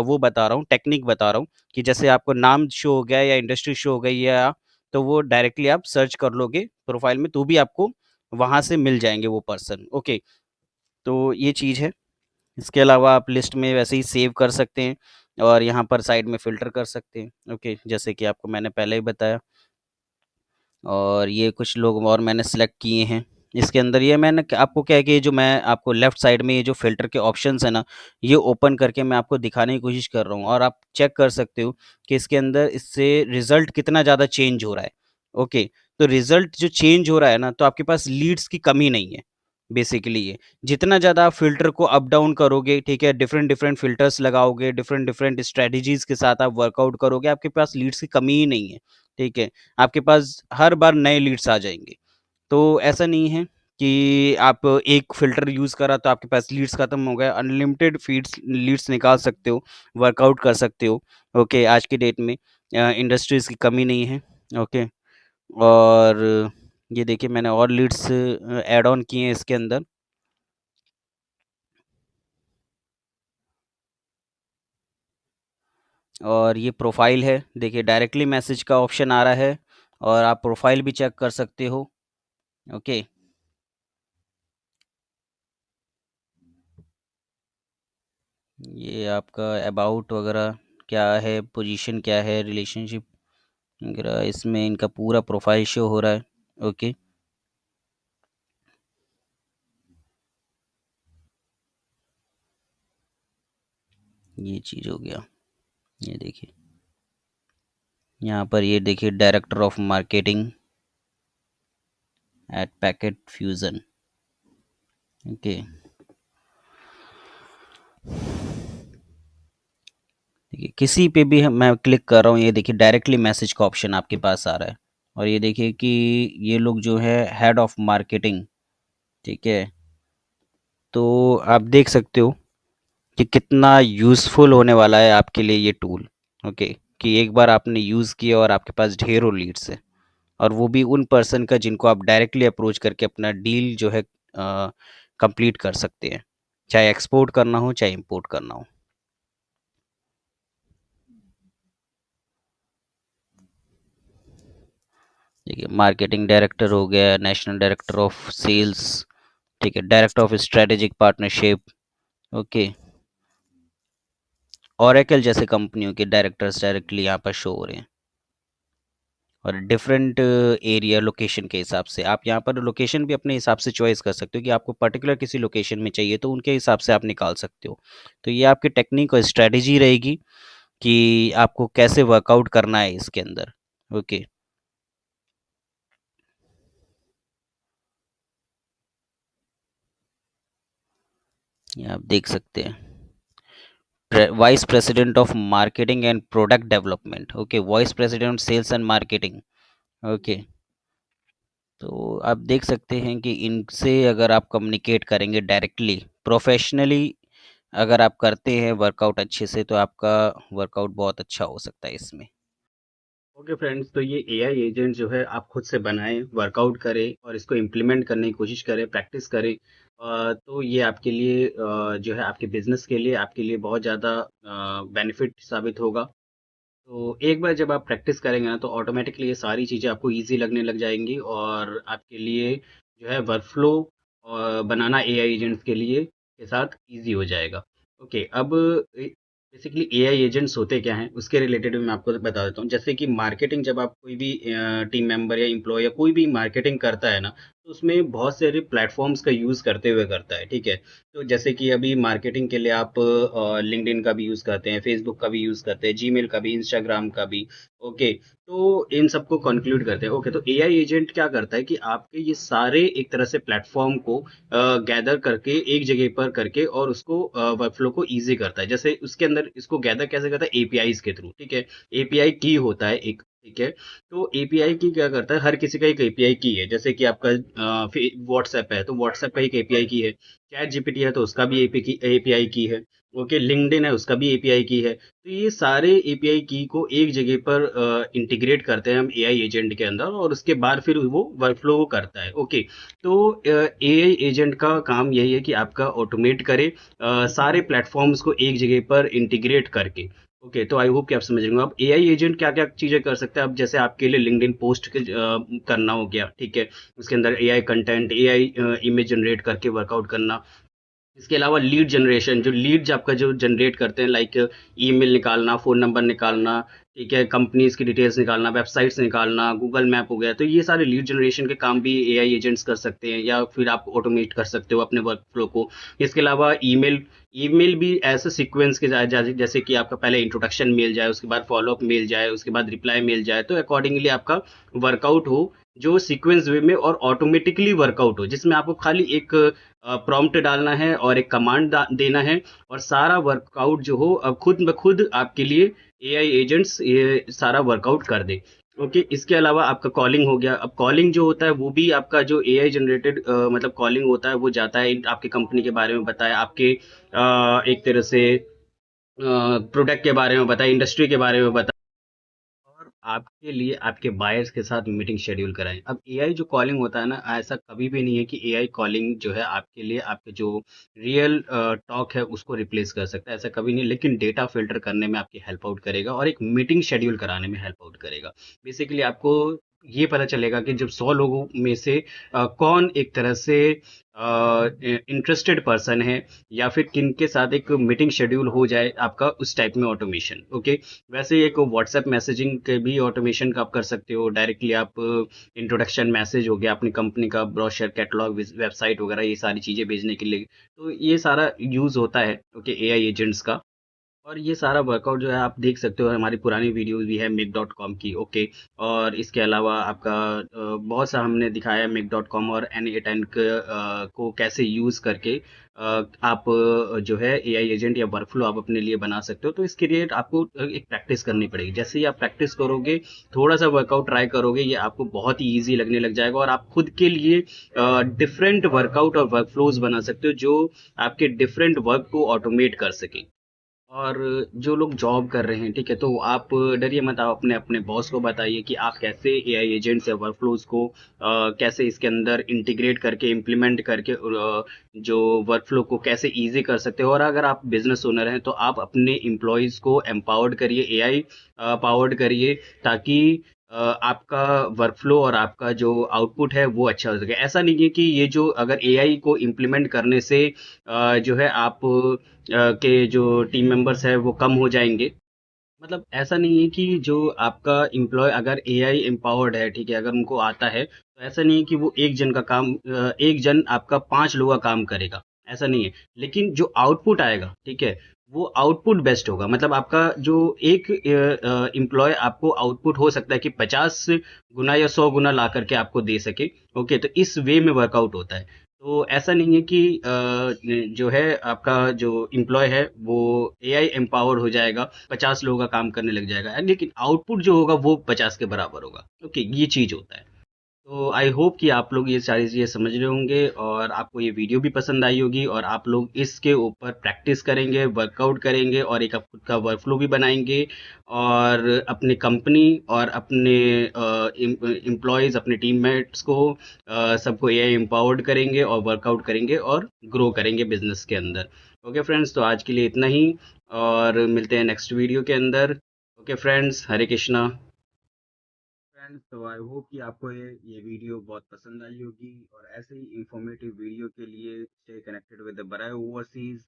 [SPEAKER 2] वो बता रहा हूँ, टेक्निक बता रहा हूँ कि जैसे आपको नाम शो हो गया या इंडस्ट्री शो हो गई, या तो वो डायरेक्टली आप सर्च कर लोगे प्रोफ़ाइल में, तो भी आपको वहाँ से मिल जाएँगे वो पर्सन। ओके, तो ये चीज़ है। इसके अलावा आप लिस्ट में वैसे ही सेव कर सकते हैं, और यहाँ पर साइड में फ़िल्टर कर सकते हैं। ओके, जैसे कि आपको मैंने पहले ही बताया। और ये कुछ लोग और मैंने सेलेक्ट किए हैं। इसके अंदर ये मैंने आपको क्या है कि जो मैं आपको लेफ़्ट साइड में ये जो फ़िल्टर के ऑप्शंस हैं ना, ये ओपन करके मैं आपको दिखाने की कोशिश कर रहा हूँ, और आप चेक कर सकते हो कि इसके अंदर इससे रिज़ल्ट कितना ज़्यादा चेंज हो रहा है। ओके, तो रिज़ल्ट जो चेंज हो रहा है ना, तो आपके पास लीड्स की कमी नहीं है, बेसिकली ये। जितना ज़्यादा आप फ़िल्टर को अप डाउन करोगे, ठीक है, डिफरेंट-डिफरेंट फ़िल्टर्स लगाओगे, डिफरेंट-डिफरेंट स्ट्रैटेजीज़ के साथ आप वर्कआउट करोगे, आपके पास लीड्स की कमी ही नहीं है, ठीक है। आपके पास हर बार नए लीड्स आ जाएँगे। तो ऐसा नहीं है कि आप एक फ़िल्टर यूज़ करा तो आपके पास लीड्स खत्म हो गए, अनलिमिटेड फ़ीड्स लीड्स निकाल सकते हो, वर्कआउट कर सकते हो। ओके, आज की डेट में इंडस्ट्रीज़ की कमी नहीं है। ओके, और ये देखिए मैंने और लीड्स ऐड ऑन किए हैं इसके अंदर। और ये प्रोफ़ाइल है, देखिए डायरेक्टली मैसेज का ऑप्शन आ रहा है, और आप प्रोफ़ाइल भी चेक कर सकते हो। ओके, ये आपका अबाउट वगैरह क्या है, पोजीशन क्या है, रिलेशनशिप वगैरह, इसमें इनका पूरा प्रोफाइल शो हो रहा है। ओके, ये चीज़ हो गया। ये देखिए यहाँ पर, ये देखिए director of marketing at packet fusion. Okay, देखिए किसी पे भी मैं क्लिक कर रहा हूँ, ये देखिए डायरेक्टली मैसेज का ऑप्शन आपके पास आ रहा है। और ये देखिए कि ये लोग जो है हेड ऑफ मार्केटिंग, ठीक है, तो आप देख सकते हो कि कितना यूज़फुल होने वाला है आपके लिए ये टूल। ओके, कि एक बार आपने यूज़ किया और आपके पास ढेरों लीड्स है, और वो भी उन पर्सन का जिनको आप डायरेक्टली अप्रोच करके अपना डील जो है कंप्लीट कर सकते हैं, चाहे एक्सपोर्ट करना हो चाहे इंपोर्ट करना हो। ठीक है, मार्केटिंग डायरेक्टर हो गया, नेशनल डायरेक्टर ऑफ सेल्स, ठीक है, director of strategic partnership, okay. Oracle जैसे कंपनियों के डायरेक्टर्स डायरेक्टली यहाँ पर शो हो रहे हैं। और डिफरेंट एरिया लोकेशन के हिसाब से आप यहाँ पर लोकेशन भी अपने हिसाब से चॉइस कर सकते हो कि आपको पर्टिकुलर किसी लोकेशन में चाहिए तो उनके हिसाब से आप निकाल सकते हो। तो ये आपकी टेक्निक और स्ट्रेटजी रहेगी कि आपको कैसे वर्कआउट करना है इसके अंदर, ओके। ये आप देख सकते हैं, vice president of marketing and product development, okay, vice president sales and marketing, okay. तो आप देख सकते हैं कि इनसे अगर आप कम्युनिकेट करेंगे डायरेक्टली प्रोफेशनली, अगर आप करते हैं वर्कआउट अच्छे से तो आपका वर्कआउट बहुत अच्छा हो सकता है इसमें।
[SPEAKER 1] ओके फ्रेंड्स, तो ये एआई एजेंट जो है आप खुद से बनाएं, वर्कआउट करें और इसको इम्प्लीमेंट करने की कोशिश करें, प्रैक्टिस करें। तो ये आपके लिए जो है आपके बिजनेस के लिए आपके लिए बहुत ज़्यादा बेनिफिट साबित होगा। तो एक बार जब आप प्रैक्टिस करेंगे ना तो ऑटोमेटिकली ये सारी चीज़ें आपको इजी लगने लग जाएंगी और आपके लिए जो है वर्कफ्लो बनाना एआई एजेंट्स के लिए के साथ इजी हो जाएगा। ओके, अब बेसिकली एआई एजेंट्स होते क्या हैं उसके रिलेटेड मैं आपको बता देता हूँ। जैसे कि मार्केटिंग, जब आप कोई भी टीम मेंबर या एम्प्लॉय या कोई भी मार्केटिंग करता है ना तो उसमें बहुत सारे प्लेटफॉर्म्स का यूज़ करते हुए करता है, ठीक है। तो जैसे कि अभी मार्केटिंग के लिए आप लिंक्डइन का भी यूज़ करते हैं, फेसबुक का भी यूज़ करते हैं, जीमेल का भी, इंस्टाग्राम का भी, ओके। तो इन सबको कंक्लूड करते हैं। ओके, तो एआई एजेंट क्या करता है कि आपके ये सारे एक तरह से प्लेटफॉर्म को गैदर करके एक जगह पर करके और उसको वर्कफ्लो को इजी करता है। जैसे उसके अंदर इसको गैदर कैसे करता है, एपीआई के थ्रू, ठीक है। एपीआई की होता है एक, ठीक है। तो एपीआई की क्या करता है, हर किसी का एक एपीआई की है। जैसे कि आपका व्हाट्सएप है तो व्हाट्सएप का एक एपीआई की है, चैट जीपीटी है तो उसका भी एपीआई की है, ओके। लिंक्डइन है उसका भी एपीआई की है। तो ये सारे एपीआई की को एक जगह पर इंटीग्रेट करते हैं हम एआई एजेंट के अंदर और उसके बाद फिर वो वर्कफ्लो करता है, ओके। तो एआई एजेंट का काम यही है कि आपका ऑटोमेट करे सारे प्लेटफॉर्म्स को एक जगह पर इंटीग्रेट करके, ओके। तो आई होप कि आप समझ रहे हो। अब एआई एजेंट क्या क्या चीजें कर सकते हैं। अब जैसे आपके लिए लिंक्डइन पोस्ट करना हो गया, ठीक है, उसके अंदर AI content, AI image generate करके वर्कआउट करना। इसके अलावा लीड जनरेशन, जो लीड्स आपका जो जनरेट करते हैं, लाइक ईमेल निकालना, फ़ोन नंबर निकालना, ठीक है, कंपनीज की डिटेल्स निकालना, वेबसाइट्स निकालना, गूगल मैप हो गया, तो ये सारे लीड जनरेशन के काम भी एआई एजेंट्स कर सकते हैं या फिर आप ऑटोमेट कर सकते हो अपने वर्क फ्लो को। इसके अलावा ईमेल, ईमेल भी ऐसे सीक्वेंस के जैसे कि आपका पहले इंट्रोडक्शन मेल जाए, उसके बाद फॉलोअप मेल जाए, उसके बाद रिप्लाई मेल जाए, तो अकॉर्डिंगली आपका वर्कआउट हो जो सीक्वेंस वे में और ऑटोमेटिकली वर्कआउट हो, जिसमें आपको खाली एक प्रॉम्प्ट डालना है और एक कमांड देना है और सारा वर्कआउट जो हो अब खुद ब खुद आपके लिए एआई एजेंट्स ये सारा वर्कआउट कर दे, ओके। इसके अलावा आपका कॉलिंग हो गया। अब कॉलिंग जो होता है वो भी आपका जो एआई जनरेटेड मतलब कॉलिंग होता है वो जाता है आपके कंपनी के बारे में बताया, आपके एक तरह से प्रोडक्ट के बारे में बताया, इंडस्ट्री के बारे में बताया और आपके लिए आपके बायर्स के साथ मीटिंग शेड्यूल कराएं। अब एआई जो कॉलिंग होता है ना, ऐसा कभी भी नहीं है कि एआई कॉलिंग जो है आपके लिए आपके जो रियल टॉक है उसको रिप्लेस कर सकता है, ऐसा कभी नहीं। लेकिन डेटा फिल्टर करने में आपकी हेल्प आउट करेगा और एक मीटिंग शेड्यूल कराने में हेल्प आउट करेगा। बेसिकली आपको ये पता चलेगा कि जब 100 लोगों में से कौन एक तरह से इंटरेस्टेड पर्सन है या फिर किन के साथ एक मीटिंग शेड्यूल हो जाए आपका, उस टाइप में ऑटोमेशन, ओके। वैसे ही एक व्हाट्सएप मैसेजिंग के भी ऑटोमेशन का आप कर सकते हो डायरेक्टली। आप इंट्रोडक्शन मैसेज हो गया अपनी कंपनी का, ब्रोशर, कैटलॉग, वेबसाइट वगैरह, ये सारी चीज़ें भेजने के लिए, तो ये सारा यूज़ होता है, ओके, एआई एजेंट्स का। और ये सारा वर्कआउट जो है आप देख सकते हो, हमारी पुरानी वीडियोस भी है make.com की, ओके। और इसके अलावा आपका बहुत सा हमने दिखाया है make.com और N8N को कैसे यूज़ करके आप जो है एआई एजेंट या वर्कफ्लो आप अपने लिए बना सकते हो। तो इसके लिए आपको एक प्रैक्टिस करनी पड़ेगी। जैसे ही आप प्रैक्टिस करोगे, थोड़ा सा वर्कआउट ट्राई करोगे, ये आपको बहुत ही ईजी लगने लग जाएगा और आप खुद के लिए डिफरेंट वर्कआउट और वर्कफ्लोज बना सकते हो जो आपके डिफरेंट वर्क को ऑटोमेट कर सके। और जो लोग जॉब कर रहे हैं, ठीक है, तो आप डरिए मत, आप अपने अपने बॉस को बताइए कि आप कैसे एआई एजेंट्स या वर्कफ्लोज को कैसे इसके अंदर इंटीग्रेट करके इम्प्लीमेंट करके जो वर्कफ्लो को कैसे इजी कर सकते हो। और अगर आप बिजनेस ओनर हैं तो आप अपने एम्प्लॉयज़ को एम्पावर्ड करिए, एआई पावर्ड करिए, ताकि आपका वर्कफ्लो और आपका जो आउटपुट है वो अच्छा हो सके। ऐसा नहीं है कि ये जो अगर एआई को इम्प्लीमेंट करने से जो है आप के जो टीम मेंबर्स है वो कम हो जाएंगे। मतलब ऐसा नहीं है कि जो आपका एम्प्लॉय अगर एआई एम्पावर्ड है, ठीक है, अगर उनको आता है, तो ऐसा नहीं है कि वो एक जन का काम एक जन आपका 5 लोगों का काम करेगा, ऐसा नहीं है। लेकिन जो आउटपुट आएगा, ठीक है, वो आउटपुट बेस्ट होगा। मतलब आपका जो एक एम्प्लॉय आपको आउटपुट हो सकता है कि 50 गुना या 100 गुना ला करके आपको दे सके। ओके, तो इस वे में वर्कआउट होता है। तो ऐसा नहीं है कि जो है आपका जो एम्प्लॉय है वो एआई एम्पावर्ड हो जाएगा, 50 लोगों का काम करने लग जाएगा, लेकिन आउटपुट जो होगा वो 50 के बराबर होगा। ओके, ये चीज होता है। तो आई होप कि आप लोग ये सारी चीज़ें समझ रहे होंगे और आपको ये वीडियो भी पसंद आई होगी, और आप लोग इसके ऊपर प्रैक्टिस करेंगे, वर्कआउट करेंगे, और एक आप खुद का वर्कफ्लो भी बनाएंगे, और अपनी कंपनी और अपने एम्प्लॉयज़, अपने टीममेट्स को सबको एआई एम्पावर्ड करेंगे और वर्कआउट करेंगे और ग्रो करेंगे बिजनेस के अंदर। ओके फ्रेंड्स, तो आज के लिए इतना ही, और मिलते हैं नेक्स्ट वीडियो के अंदर। ओके फ्रेंड्स, हरे कृष्णा। फ्रेंड्स, तो आई होप कि आपको ये वीडियो बहुत पसंद आई होगी, और ऐसे ही इंफॉर्मेटिव वीडियो के लिए स्टे कनेक्टेड विद द बराय ओवरसीज।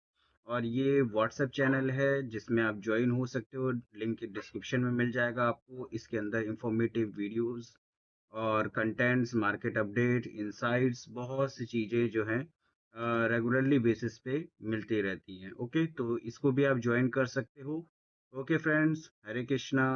[SPEAKER 1] और ये व्हाट्सएप चैनल है जिसमें आप ज्वाइन हो सकते हो, लिंक डिस्क्रिप्शन में मिल जाएगा आपको। इसके अंदर इंफॉर्मेटिव वीडियोस और कंटेंट्स, मार्केट अपडेट, इंसाइट्स, बहुत सी चीज़ें जो हैं रेगुलरली बेसिस पे मिलती रहती हैं। ओके, तो इसको भी आप ज्वाइन कर सकते हो। ओके फ्रेंड्स, हरे कृष्णा।